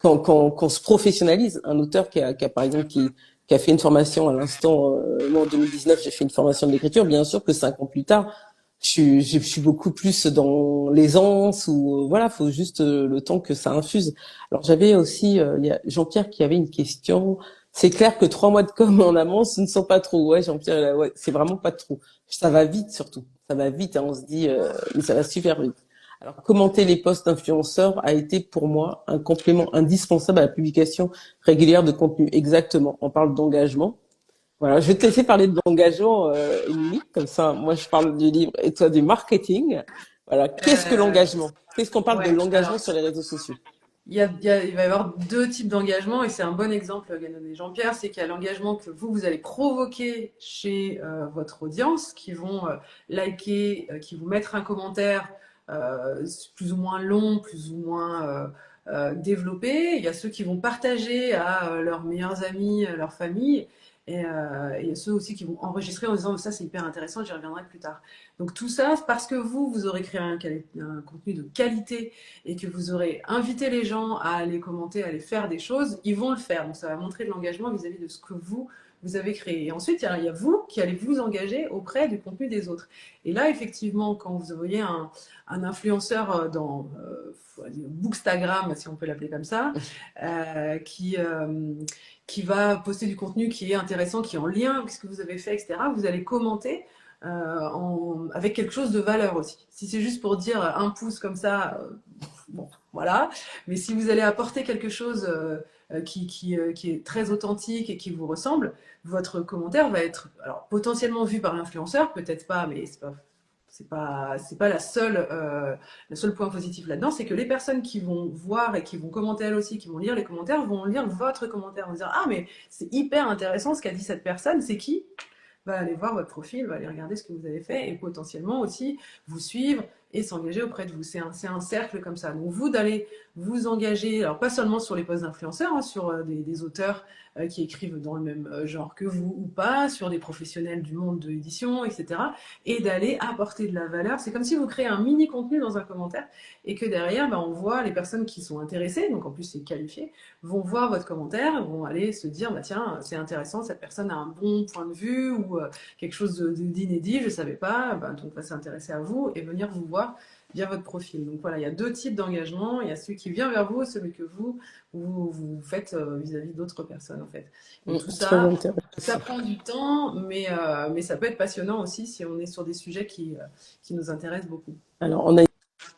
quand se professionnalise, un auteur par exemple qui a fait une formation à l'instant, moi en 2019 j'ai fait une formation d'écriture, bien sûr que 5 ans plus tard, je suis beaucoup plus dans l'aisance ou voilà, faut juste le temps que ça infuse. Alors j'avais aussi, il y a Jean-Pierre qui avait une question. C'est clair que 3 mois de com en amont, ce ne sont pas trop. Ouais, Jean-Pierre, ouais, c'est vraiment pas trop. Ça va vite surtout. Ça va vite, hein, on se dit, mais ça va super vite. Alors, commenter les posts d'influenceurs a été pour moi un complément indispensable à la publication régulière de contenu. Exactement. On parle d'engagement. Voilà, je vais te laisser parler d'engagement, Émilie. Comme ça, moi, je parle du livre et toi du marketing. Voilà. Qu'est-ce que Euh, l'engagement? Qu'est-ce qu'on parle de ouais, l'engagement alors sur les réseaux sociaux? il va y avoir deux types d'engagement et c'est un bon exemple qu'a donné Jean-Pierre, c'est qu'il y a l'engagement que vous allez provoquer chez votre audience, qui vont liker, qui vont mettre un commentaire plus ou moins long, plus ou moins développé. Il y a ceux qui vont partager à leurs meilleurs amis, leur famille. Et il y a ceux aussi qui vont enregistrer en disant ça c'est hyper intéressant, j'y reviendrai plus tard. Donc tout ça, parce que vous aurez créé un contenu de qualité et que vous aurez invité les gens à aller commenter, à aller faire des choses, ils vont le faire. Donc ça va montrer de l'engagement vis-à-vis de ce que vous avez créé. Et ensuite, il y a vous qui allez vous engager auprès du contenu des autres. Et là, effectivement, quand vous voyez un influenceur dans Bookstagram, si on peut l'appeler comme ça, euh, qui, euh, qui va poster du contenu qui est intéressant, qui est en lien avec ce que vous avez fait, etc., vous allez commenter avec quelque chose de valeur aussi. Si c'est juste pour dire un pouce comme ça, bon, voilà. Mais si vous allez apporter quelque chose qui est très authentique et qui vous ressemble, votre commentaire va être alors, potentiellement vu par l'influenceur, peut-être pas, mais c'est pas le seul point positif là-dedans, c'est que les personnes qui vont voir et qui vont commenter elles aussi, qui vont lire les commentaires, vont lire votre commentaire, vont dire ah mais c'est hyper intéressant ce qu'a dit cette personne, c'est qui? Va aller voir votre profil, va aller regarder ce que vous avez fait et potentiellement aussi vous suivre et s'engager auprès de vous. C'est un cercle comme ça. Donc vous d'aller vous engager, alors pas seulement sur les postes d'influenceurs, hein, sur des auteurs qui écrivent dans le même genre que vous ou pas, sur des professionnels du monde de l'édition, etc. Et d'aller apporter de la valeur. C'est comme si vous créez un mini contenu dans un commentaire et que derrière, ben, on voit les personnes qui sont intéressées, donc en plus c'est qualifié, vont voir votre commentaire, vont aller se dire, bah tiens, c'est intéressant, cette personne a un bon point de vue ou quelque chose d'inédit, je ne savais pas, bah, donc on va s'intéresser à vous et venir vous voir via votre profil. Donc voilà, il y a deux types d'engagement. Il y a celui qui vient vers vous et celui que vous faites vis-à-vis d'autres personnes en fait. Et tout Très ça intéressant. prend du temps, mais ça peut être passionnant aussi si on est sur des sujets qui nous intéressent beaucoup. Alors, on a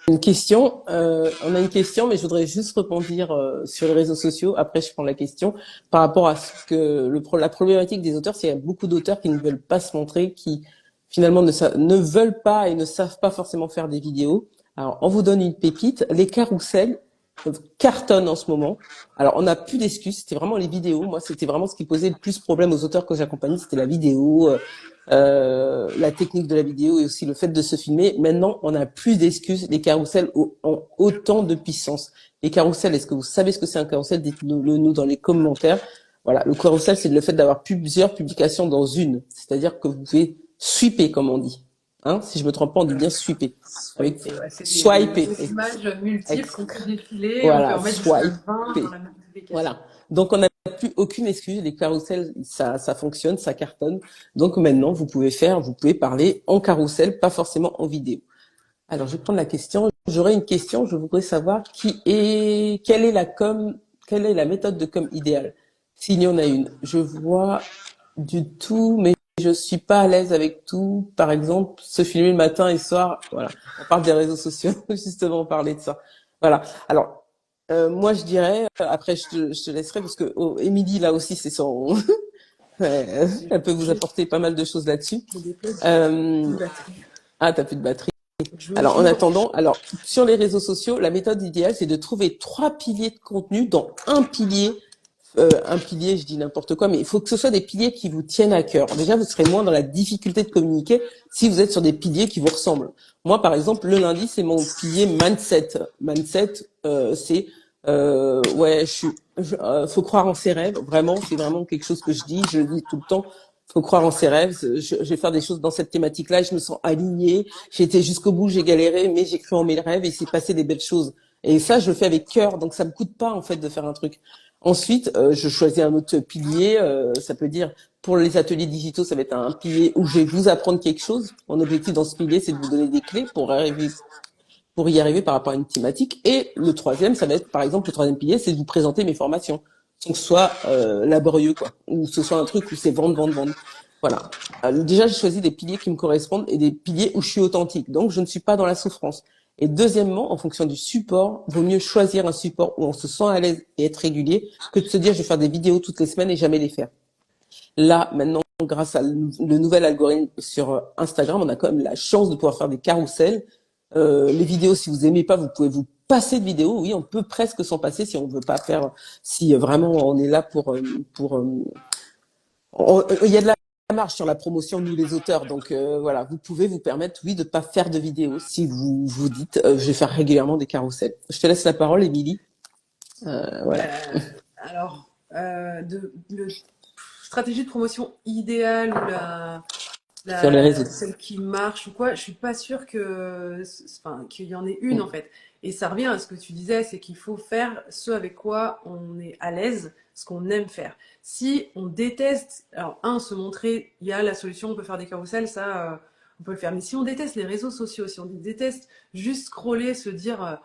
une question, mais je voudrais juste rebondir sur les réseaux sociaux. Après, je prends la question par rapport à ce que la problématique des auteurs, c'est qu'il y a beaucoup d'auteurs qui ne veulent pas se montrer, qui finalement ne veulent pas et ne savent pas forcément faire des vidéos. Alors, on vous donne une pépite. Les carousels cartonnent en ce moment. Alors, on n'a plus d'excuses. C'était vraiment les vidéos. Moi, c'était vraiment ce qui posait le plus problème aux auteurs que j'accompagnais. C'était la vidéo, la technique de la vidéo et aussi le fait de se filmer. Maintenant, on n'a plus d'excuses. Les carousels ont autant de puissance. Les carousels, est-ce que vous savez ce que c'est un carrousel? Dites-le nous dans les commentaires. Voilà, le carrousel, c'est le fait d'avoir plusieurs publications dans une. C'est-à-dire que vous pouvez sweeper, comme on dit. Hein, si je me trompe pas, on dit bien sweeper. Avec Swiper, ouais, c'est swiper. des images multiples qu'on peut défiler, on peut Voilà, en mettre jusqu'à 20 swiper. dans la même publication. Voilà. Donc, on n'a plus aucune excuse. Les carousels, ça fonctionne, ça cartonne. Donc, maintenant, vous pouvez parler en carrousel, pas forcément en vidéo. Alors, je vais prendre la question. J'aurais une question. Je voudrais savoir quelle est la méthode de com idéale? S'il y en a une. Je vois du tout, mais je suis pas à l'aise avec tout. Par exemple, se filmer le matin et le soir. Voilà. On parle des réseaux sociaux, justement, parler de ça. Voilà. Alors, moi, je dirais, après, je te laisserai parce que Émilie, là aussi, c'est son, elle peut vous Je apporter pas mal de choses là-dessus. me déplace, j'ai Euh, une batterie. t'as plus de batterie. Je Alors, en me attendant, branche. alors, sur les réseaux sociaux, la méthode idéale, c'est de trouver 3 piliers de contenu dans un pilier, je dis n'importe quoi, mais il faut que ce soit des piliers qui vous tiennent à cœur. Déjà, vous serez moins dans la difficulté de communiquer si vous êtes sur des piliers qui vous ressemblent. Moi, par exemple, le lundi, c'est mon pilier mindset. Mindset, c'est faut croire en ses rêves. Vraiment, c'est vraiment quelque chose que je dis. Je le dis tout le temps. Faut croire en ses rêves. Je vais faire des choses dans cette thématique-là. Et je me sens alignée. J'ai été jusqu'au bout. J'ai galéré, mais j'ai cru en mes rêves et c'est passé des belles choses. Et ça, je le fais avec cœur. Donc, ça me coûte pas en fait de faire un truc. Ensuite, je choisis un autre pilier. Ça peut dire pour les ateliers digitaux, ça va être un pilier où je vais vous apprendre quelque chose. Mon objectif dans ce pilier, c'est de vous donner des clés pour y arriver par rapport à une thématique. Et le troisième, ça va être, par exemple, le troisième pilier, c'est de vous présenter mes formations, sans que ce soit laborieux, quoi, ou ce soit un truc où c'est vendre, vendre, vendre. Voilà. Déjà, j'ai choisi des piliers qui me correspondent et des piliers où je suis authentique. Donc, je ne suis pas dans la souffrance. Et deuxièmement, en fonction du support, vaut mieux choisir un support où on se sent à l'aise et être régulier que de se dire je vais faire des vidéos toutes les semaines et jamais les faire. Là, maintenant, grâce à le nouvel algorithme sur Instagram, on a quand même la chance de pouvoir faire des carousels. Les vidéos, si vous aimez pas, vous pouvez vous passer de vidéos. Oui, on peut presque s'en passer si on veut pas faire, si vraiment on est là il y a de la marge sur la promotion, nous les auteurs. Donc voilà, vous pouvez vous permettre, oui, de pas faire de vidéos si vous vous dites, je vais faire régulièrement des carousels. Je te laisse la parole, Émilie. Voilà. Alors, stratégie de promotion idéale ou Sur les réseaux. celle qui marche ou quoi, je suis pas sûre enfin, qu'il y en ait une en fait. Et ça revient à ce que tu disais, c'est qu'il faut faire ce avec quoi on est à l'aise, ce qu'on aime faire. Si on déteste, alors se montrer, il y a la solution, on peut faire des carousels, ça, on peut le faire. Mais si on déteste les réseaux sociaux, si on déteste juste scroller, se dire,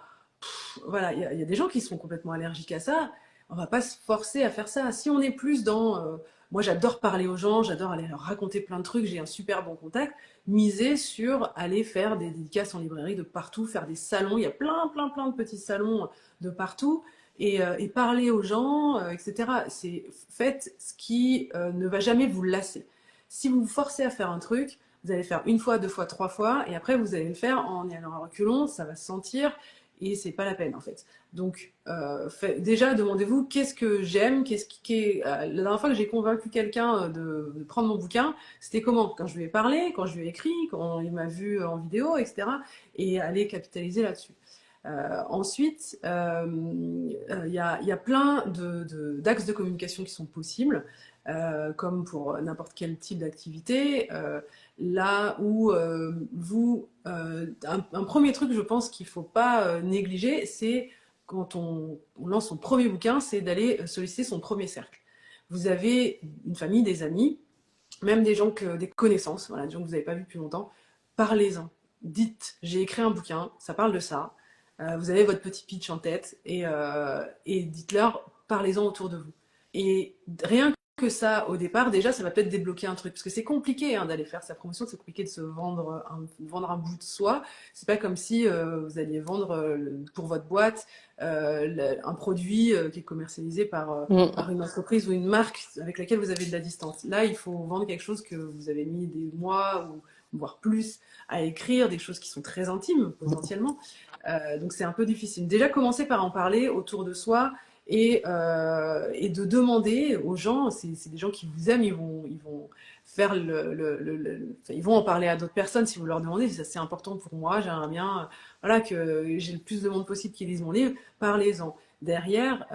voilà, il y a des gens qui sont complètement allergiques à ça. On va pas se forcer à faire ça. Si on est plus dans, moi j'adore parler aux gens, j'adore aller leur raconter plein de trucs, j'ai un super bon contact. Miser sur aller faire des dédicaces en librairie de partout, faire des salons. Il y a plein de petits salons de partout et parler aux gens, etc. Faites ce qui ne va jamais vous lasser. Si vous vous forcez à faire un truc, vous allez faire une fois, deux fois, trois fois, et après vous allez le faire en y allant à reculons, ça va se sentir, et c'est pas la peine en fait. Donc déjà demandez-vous qu'est-ce que j'aime, la dernière fois que j'ai convaincu quelqu'un de prendre mon bouquin, c'était comment? Quand je lui ai parlé, quand je lui ai écrit, quand il m'a vu en vidéo, etc. Et aller capitaliser là-dessus. Ensuite, il y a plein d'axes de communication qui sont possibles, comme pour n'importe quel type d'activité. Là où un premier truc, je pense qu'il ne faut pas négliger, c'est quand on lance son premier bouquin, c'est d'aller solliciter son premier cercle. Vous avez une famille, des amis, même des connaissances, voilà, des gens que vous n'avez pas vus depuis longtemps, parlez-en. Dites, j'ai écrit un bouquin, ça parle de ça. Vous avez votre petit pitch en tête et dites-leur, parlez-en autour de vous. Et rien que ça, au départ, déjà, ça va peut-être débloquer un truc. Parce que c'est compliqué hein, d'aller faire sa promotion, c'est compliqué de se vendre un bout de soi. C'est pas comme si vous alliez vendre pour votre boîte un produit qui est commercialisé par une entreprise ou une marque avec laquelle vous avez de la distance. Là, il faut vendre quelque chose que vous avez mis des mois ou voire plus à écrire, des choses qui sont très intimes potentiellement. Donc c'est un peu difficile. Déjà commencer par en parler autour de soi et de demander aux gens, c'est des gens qui vous aiment, ils vont faire enfin, ils vont en parler à d'autres personnes si vous leur demandez, ça c'est important pour moi, j'aimerais bien voilà, que j'ai le plus de monde possible qui lise mon livre, parlez-en. Derrière,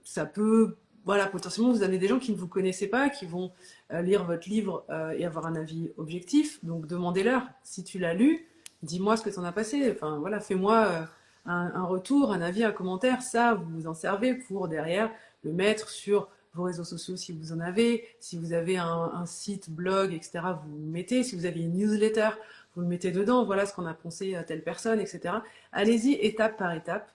ça peut, voilà, potentiellement vous avez des gens qui ne vous connaissez pas, qui vont lire votre livre et avoir un avis objectif, donc demandez-leur, si tu l'as lu, dis-moi ce que tu en as passé, enfin voilà, fais-moi un retour, un avis, un commentaire, ça, vous vous en servez pour derrière le mettre sur vos réseaux sociaux si vous en avez, si vous avez un site, blog, etc., vous le mettez, si vous avez une newsletter, vous le mettez dedans, voilà ce qu'on a pensé à telle personne, etc. Allez-y étape par étape,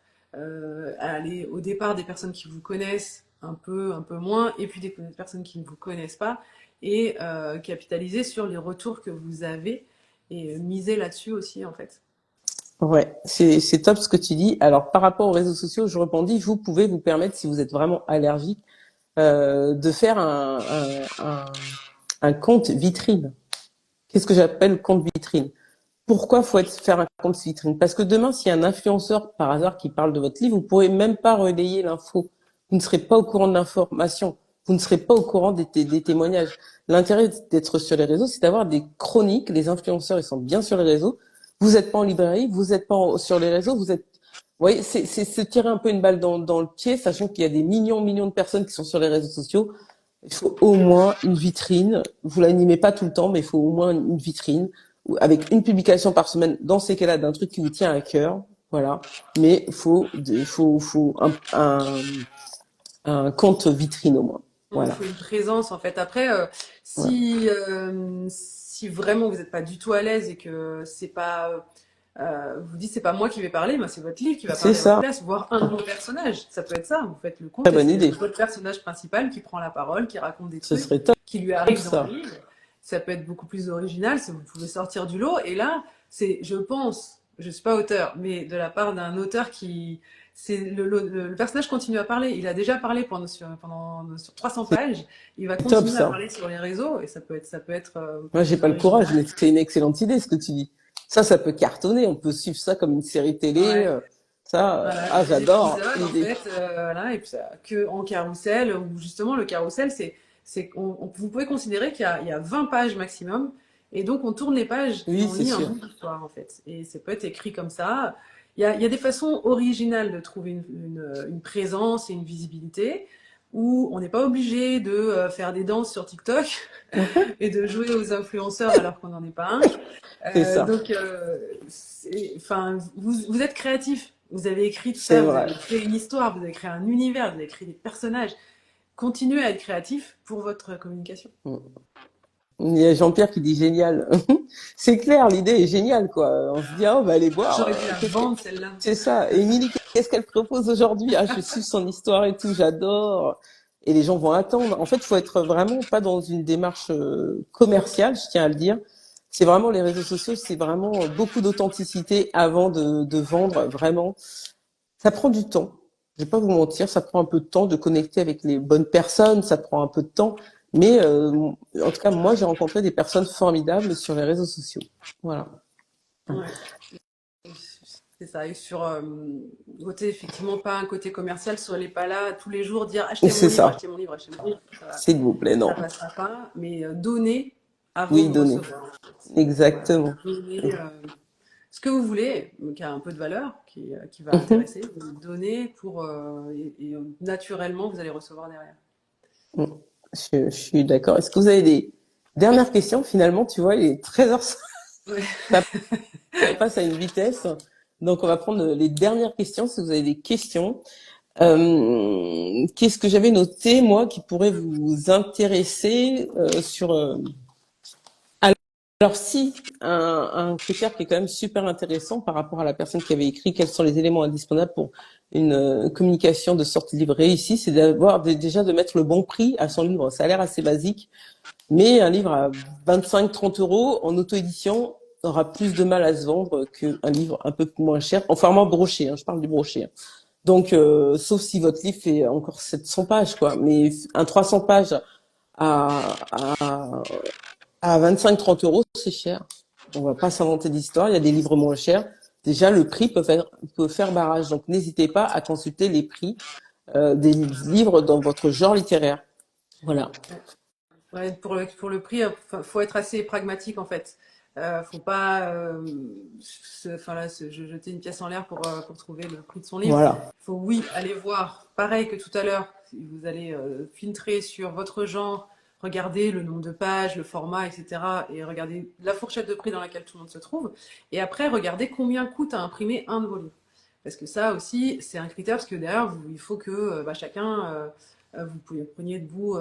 allez au départ des personnes qui vous connaissent un peu moins, et puis des personnes qui ne vous connaissent pas, et capitaliser sur les retours que vous avez, et miser là-dessus aussi en fait. Ouais, c'est top ce que tu dis. Alors, par rapport aux réseaux sociaux, je rebondis, vous pouvez vous permettre, si vous êtes vraiment allergique, de faire un compte vitrine. Qu'est-ce que j'appelle compte vitrine? Pourquoi faire un compte vitrine? Parce que demain, s'il y a un influenceur par hasard qui parle de votre livre, vous pourrez même pas relayer l'info. Vous ne serez pas au courant de l'information. Vous ne serez pas au courant des témoignages. L'intérêt d'être sur les réseaux, c'est d'avoir des chroniques. Les influenceurs, ils sont bien sur les réseaux. Vous n'êtes pas en librairie, vous n'êtes pas sur les réseaux, vous êtes. Vous voyez, c'est se tirer un peu une balle dans le pied, sachant qu'il y a des millions de personnes qui sont sur les réseaux sociaux. Il faut au moins une vitrine. Vous l'animez pas tout le temps, mais il faut au moins une vitrine avec une publication par semaine. Dans ces cas-là, d'un truc qui vous tient à cœur, voilà. Mais faut un compte vitrine au moins. Il Voilà. faut une présence en fait. Après, Ouais. si vraiment vous n'êtes pas du tout à l'aise et que c'est pas, vous dites c'est pas moi qui vais parler, mais c'est votre livre qui va C'est parler à votre ça. place, voire un de vos personnages. Ça peut être ça. Vous faites le Très compte et bonne c'est idée. votre personnage principal qui prend la parole, qui raconte des Ce trucs serait top, qui lui arrivent dans ça. le livre. Ça peut être beaucoup plus original, si vous pouvez sortir du lot. Et là, c'est, je pense, je suis pas auteur, mais de la part d'un auteur qui c'est le personnage continue à parler. Il a déjà parlé sur 300 pages. Il va C'est top, continuer à ça. parler sur les réseaux et ça peut être Moi, j'ai plus pas le courage, original. mais c'est une excellente idée, ce que tu dis. Ça peut cartonner. On peut suivre ça comme une série télé. Ouais. Voilà, des J'adore épisodes en l'idée. fait, voilà, et puis ça, que en carrousel, où justement le carrousel, vous pouvez considérer qu'il y a 20 pages maximum, et donc on tourne les pages et Oui, on c'est lit un sûr. bout d'histoire en fait. Et ça peut être écrit comme ça. Il y a des façons originales de trouver une présence et une visibilité, où on n'est pas obligé de faire des danses sur TikTok et de jouer aux influenceurs alors qu'on n'en est pas un. C'est ça. Donc, enfin, vous êtes créatif. Vous avez écrit tout C'est ça, vous vrai. avez créé une histoire, vous avez créé un univers, vous avez créé des personnages. Continuez à être créatif pour votre communication. Il y a Jean-Pierre qui dit génial. C'est clair, l'idée est géniale, quoi. On se dit, ah, on va aller voir. J'aurais dû la vendre, celle-là. C'est ça. Émilie, qu'est-ce qu'elle propose aujourd'hui? Ah, je suis son histoire et tout, j'adore. Et les gens vont attendre. En fait, il faut être vraiment pas dans une démarche commerciale, je tiens à le dire. C'est vraiment les réseaux sociaux, c'est vraiment beaucoup d'authenticité avant de vendre, vraiment. Ça prend du temps. Je vais pas vous mentir, ça prend un peu de temps de connecter avec les bonnes personnes, ça prend un peu de temps. Mais en tout cas, moi, j'ai rencontré des personnes formidables sur les réseaux sociaux. Voilà. Ouais. C'est ça. Et sur côté, effectivement, pas un côté commercial, soyez pas là tous les jours dire achetez mon C'est livre, ça. achetez mon livre, achetez mon livre. S'il vous plaît, non. Ça passera pas. Mais donner avant Oui, de donner. recevoir. En fait. Voilà. Exactement. Donner ce que vous voulez, qui a un peu de valeur, qui va Mhm. intéresser. Donner pour naturellement vous allez recevoir derrière. Mm. Je suis d'accord. Est-ce que vous avez des dernières questions? Finalement, tu vois, il est 13h, Ouais. ça passe à une vitesse. Donc, on va prendre les dernières questions si vous avez des questions. Qu'est-ce que j'avais noté, moi, qui pourrait vous intéresser sur... alors, si, un critère qui est quand même super intéressant par rapport à la personne qui avait écrit quels sont les éléments indispensables pour une communication de sortie de livre réussie, c'est d'avoir déjà de mettre le bon prix à son livre. Ça a l'air assez basique, mais un livre à 25-30 euros en auto-édition aura plus de mal à se vendre qu'un livre un peu moins cher, en format broché, hein, je parle du broché. Hein. Donc, sauf si votre livre fait encore 700 pages, quoi. Mais un 300 pages à, à, à 25-30 euros, c'est cher. On va pas s'inventer d'histoire. Il y a des livres moins chers. Déjà, le prix peut faire barrage. Donc, n'hésitez pas à consulter les prix des livres dans votre genre littéraire. Voilà. Ouais, pour le prix, faut être assez pragmatique en fait. Faut pas jeter une pièce en l'air pour trouver le prix de son livre. Voilà. Faut, oui, aller voir, pareil que tout à l'heure, vous allez filtrer sur votre genre, regarder le nombre de pages, le format, etc. Et regarder la fourchette de prix dans laquelle tout le monde se trouve. Et après, regardez combien coûte à imprimer un de vos livres. Parce que ça aussi, c'est un critère, parce que derrière, il faut que chacun vous preniez de vous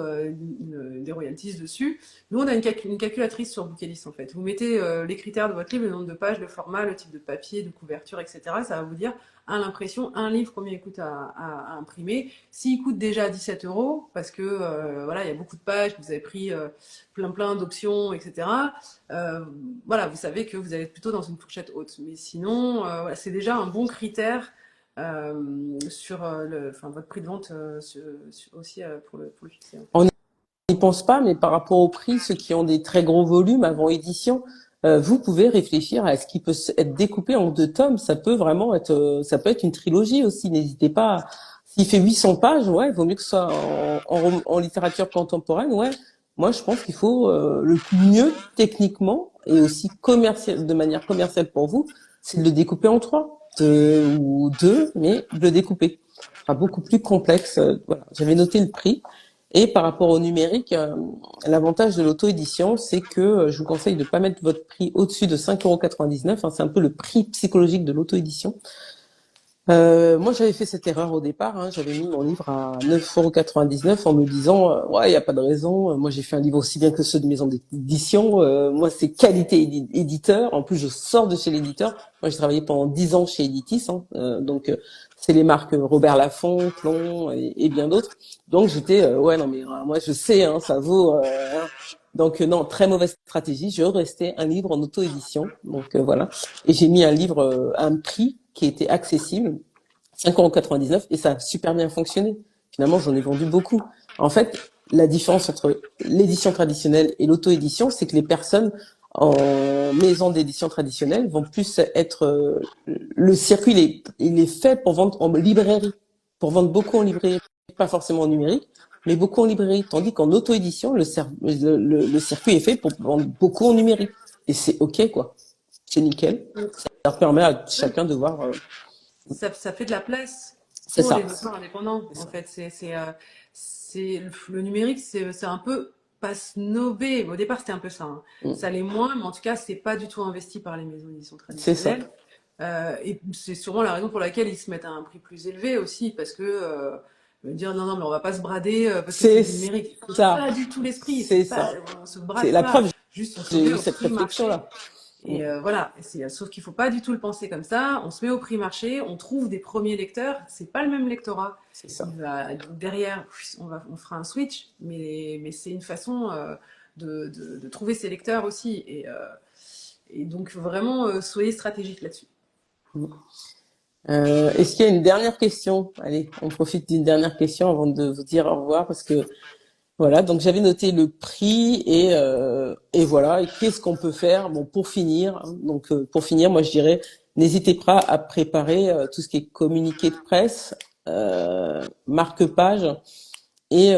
des royalties dessus. Nous, on a une calculatrice sur Bookelis en fait. Vous mettez les critères de votre livre, le nombre de pages, le format, le type de papier, de couverture, etc. Ça va vous dire à l'impression un livre combien il coûte à imprimer. S'il coûte déjà 17 euros, parce que voilà, il y a beaucoup de pages, vous avez pris plein d'options, etc. Voilà, vous savez que vous allez être plutôt dans une fourchette haute. Mais sinon, voilà, c'est déjà un bon critère sur votre prix de vente aussi pour le fixer. En fait. On n'y pense pas, mais par rapport au prix, ceux qui ont des très gros volumes avant édition, vous pouvez réfléchir à ce qui peut être découpé en 2 tomes. Ça peut être une trilogie aussi. N'hésitez pas. S'il fait 800 pages, ouais, il vaut mieux que ce soit en littérature contemporaine, ouais. Moi, je pense qu'il faut le mieux techniquement et aussi de manière commerciale pour vous, c'est de le découper en 3 ou 2, mais de le découper. Ce sera beaucoup plus complexe. Voilà. J'avais noté le prix. Et par rapport au numérique, l'avantage de l'auto-édition, c'est que je vous conseille de ne pas mettre votre prix au-dessus de 5,99 €. Hein, c'est un peu le prix psychologique de l'auto-édition. Moi, j'avais fait cette erreur au départ. Hein, j'avais mis mon livre à 9,99 € en me disant, ouais, il n'y a pas de raison. Moi, j'ai fait un livre aussi bien que ceux de maison d'édition. Moi, c'est qualité éditeur. En plus, je sors de chez l'éditeur. Moi, j'ai travaillé pendant 10 ans chez Editis. Hein, donc, c'est les marques Robert Laffont, Plon et bien d'autres. Donc, j'étais, ouais, non, mais moi, je sais, hein, ça vaut. Hein. Donc, non, très mauvaise stratégie. Je restais un livre en auto-édition. Donc, voilà. Et j'ai mis un livre à un prix qui était accessible, 5,99 € et ça a super bien fonctionné. Finalement, j'en ai vendu beaucoup. En fait, la différence entre l'édition traditionnelle et l'auto-édition, c'est que les personnes en maison d'édition traditionnelle vont plus être... le circuit, il est fait pour vendre en librairie, pour vendre beaucoup en librairie, pas forcément en numérique, mais beaucoup en librairie. Tandis qu'en auto-édition, le circuit est fait pour vendre beaucoup en numérique. Et c'est OK, quoi. C'est nickel. Ça leur permet à Oui, chacun de voir. ça fait de la place C'est pour ça. les auteurs indépendants, C'est en ça. fait. Le numérique, c'est un peu pas snobé. Au départ, c'était un peu ça. Hein. Mm. Ça l'est moins, mais en tout cas, c'est pas du tout investi par les maisons d'édition C'est ça. traditionnelles. Et c'est sûrement la raison pour laquelle ils se mettent à un prix plus élevé aussi, parce que dire non, non, mais on va pas se brader parce que c'est C'est du numérique. C'est ça. pas du tout l'esprit. C'est ça. On se C'est brade la pas. preuve. Juste, on se J'ai met eu au cette prix marché. réflexion-là. Mm. Et voilà, sauf qu'il faut pas du tout le penser comme ça. On se met au prix marché, on trouve des premiers lecteurs. C'est pas le même lectorat. C'est ça. Derrière, on fera un switch, mais c'est une façon de trouver ses lecteurs aussi. Et donc vraiment, soyez stratégique là-dessus. Mm. Est-ce qu'il y a une dernière question? Allez, on profite d'une dernière question avant de vous dire au revoir parce que voilà. Donc j'avais noté le prix et voilà. Et qu'est-ce qu'on peut faire? Bon, pour finir. Hein, donc pour finir, moi je dirais n'hésitez pas à préparer tout ce qui est communiqué de presse, marque-page et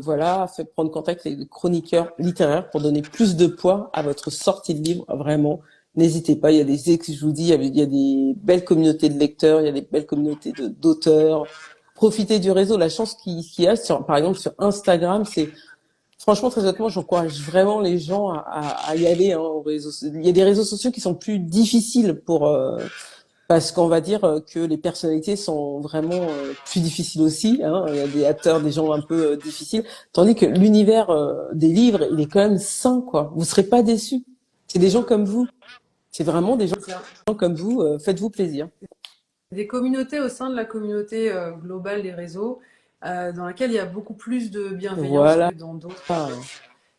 voilà, faites prendre contact avec des chroniqueurs littéraires pour donner plus de poids à votre sortie de livre. Vraiment, n'hésitez pas. Il y a je vous dis, il y a des belles communautés de lecteurs, il y a des belles communautés d'auteurs. Profitez du réseau. La chance qu'il y a, par exemple, sur Instagram, c'est franchement, très honnêtement, j'encourage vraiment les gens à y aller. Hein, aux réseaux. Il y a des réseaux sociaux qui sont plus difficiles parce qu'on va dire que les personnalités sont vraiment plus difficiles aussi. Hein. Il y a des acteurs, des gens un peu difficiles, tandis que l'univers des livres, il est quand même sain, quoi. Vous serez pas déçus. C'est des gens comme vous. C'est vraiment des gens C'est ça. comme vous. Faites-vous plaisir. Des communautés au sein de la communauté globale des réseaux, dans laquelle il y a beaucoup plus de bienveillance Voilà. que dans d'autres.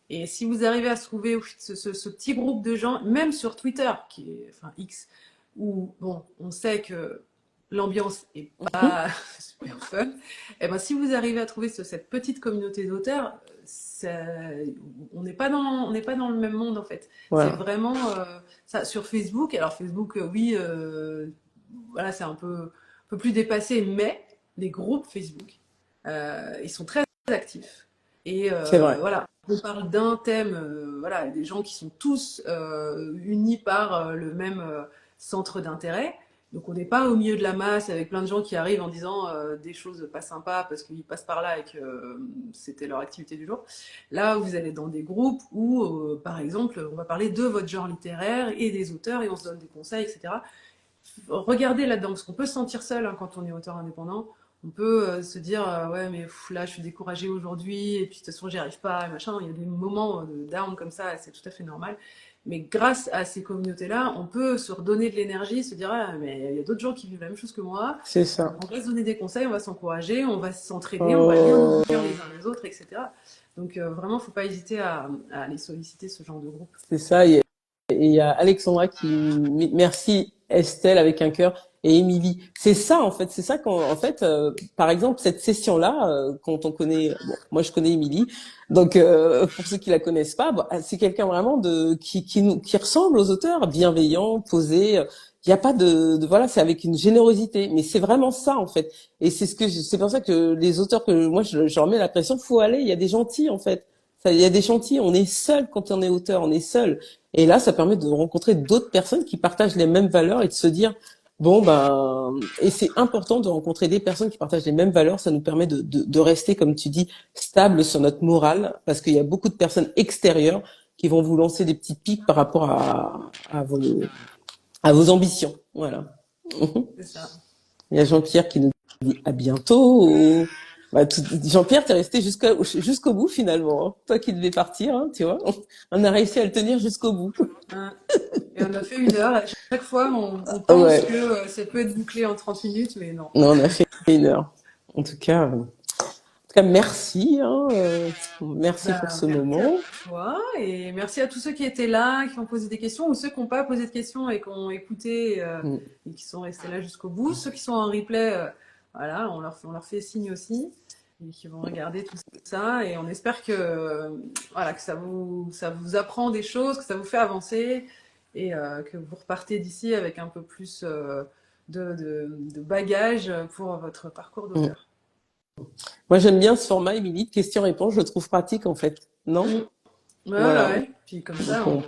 Et si vous arrivez à se trouver ce petit groupe de gens, même sur Twitter, qui est, enfin X, où bon, on sait que l'ambiance est pas super fun, et ben si vous arrivez à trouver cette petite communauté d'auteurs, on n'est pas dans le même monde en fait. C'est Voilà. vraiment ça sur Facebook. Alors Facebook, oui, voilà, c'est un peu plus dépassé, mais les groupes Facebook, ils sont très actifs. Et C'est vrai. voilà, on parle d'un thème, voilà, des gens qui sont tous unis par le même centre d'intérêt. Donc on n'est pas au milieu de la masse avec plein de gens qui arrivent en disant des choses pas sympas parce qu'ils passent par là et que c'était leur activité du jour. Là, vous allez dans des groupes où, par exemple, on va parler de votre genre littéraire et des auteurs et on se donne des conseils, etc. Regardez là-dedans, parce qu'on peut se sentir seul hein, quand on est auteur indépendant. On peut se dire ouais mais là je suis découragé aujourd'hui et puis de toute façon j'y arrive pas et machin. Il y a des moments de down comme ça, c'est tout à fait normal. Mais grâce à ces communautés-là, on peut se redonner de l'énergie, se dire ah, mais il y a d'autres gens qui vivent la même chose que moi. C'est ça. On va se donner des conseils, on va s'encourager, on va s'entraider, on va lire les Oh, bouquins les uns les autres, etc. Donc vraiment, faut pas hésiter à aller solliciter ce genre de groupe. c'est ça. Et il y a Alexandra merci Estelle avec un cœur et Émilie. C'est ça en fait, c'est ça qu'en en fait, par exemple cette session-là, quand on connaît, bon, moi je connais Émilie, donc pour ceux qui la connaissent pas, bon, c'est quelqu'un vraiment qui ressemble aux auteurs, bienveillant, posé. Il n'y a pas voilà, c'est avec une générosité, mais c'est vraiment ça en fait. Et c'est pour ça que les auteurs que moi je remets la pression, faut aller. Il y a des gentils en fait. Il y a des gentils. On est seul quand on est auteur, on est seul. Et là, ça permet de rencontrer d'autres personnes qui partagent les mêmes valeurs et de se dire, bon, ben, et c'est important de rencontrer des personnes qui partagent les mêmes valeurs. Ça nous permet de rester, comme tu dis, stable sur notre morale parce qu'il y a beaucoup de personnes extérieures qui vont vous lancer des petits pics par rapport à vos ambitions. Voilà. C'est ça. Il y a Jean-Pierre qui nous dit à bientôt. Bah, Jean-Pierre, t'es resté jusqu'au bout finalement. Hein. Toi qui devais partir, hein, tu vois. On a réussi à le tenir jusqu'au bout. Hein. Et on a fait 1 heure. À chaque fois, on pense Ouais. que ça peut être bouclé en 30 minutes, mais non. Non, on a fait 1 heure. En tout cas, merci. Hein, merci pour Bah, ce merci à moment. toi et merci à tous ceux qui étaient là, qui ont posé des questions ou ceux qui n'ont pas posé de questions et qui ont écouté Mm. et qui sont restés là jusqu'au bout. Ceux qui sont en replay, voilà, on leur fait signe aussi et qui vont regarder tout ça et on espère que, voilà, que ça vous apprend des choses, que ça vous fait avancer et que vous repartez d'ici avec un peu plus de bagages pour votre parcours Mm. d'auteur. Moi, j'aime bien ce format, Émilie, de questions-réponses. Je le trouve pratique, en fait. Non? Mm. Ouais, Voilà. ouais. Puis comme ça, Donc,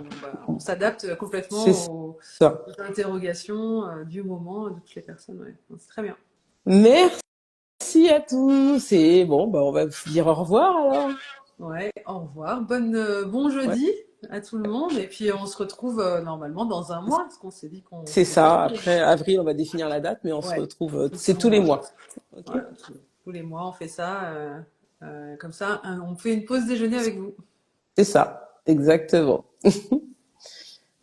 on s'adapte c'est complètement ça. aux interrogations du moment de toutes les personnes. Ouais. C'est très bien. Merci à tous. Et bon, bah, on va vous dire au revoir alors. Ouais, au revoir. Bon Ouais. jeudi à tout le monde. Et puis on se retrouve normalement dans un mois, parce qu'on s'est dit qu'on C'est faisait pas ça. toutes les Après, avril, on va définir la date, mais on se Ouais, retrouve, tous c'est les tous les mois. mois. Ok? Voilà, tous les mois, on fait ça. Comme ça, on fait une pause déjeuner avec vous. C'est ça. Exactement.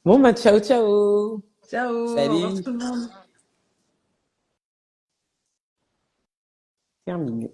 Bon, bah, ciao, ciao. Ciao, au revoir Salut. tout le monde. Terminé.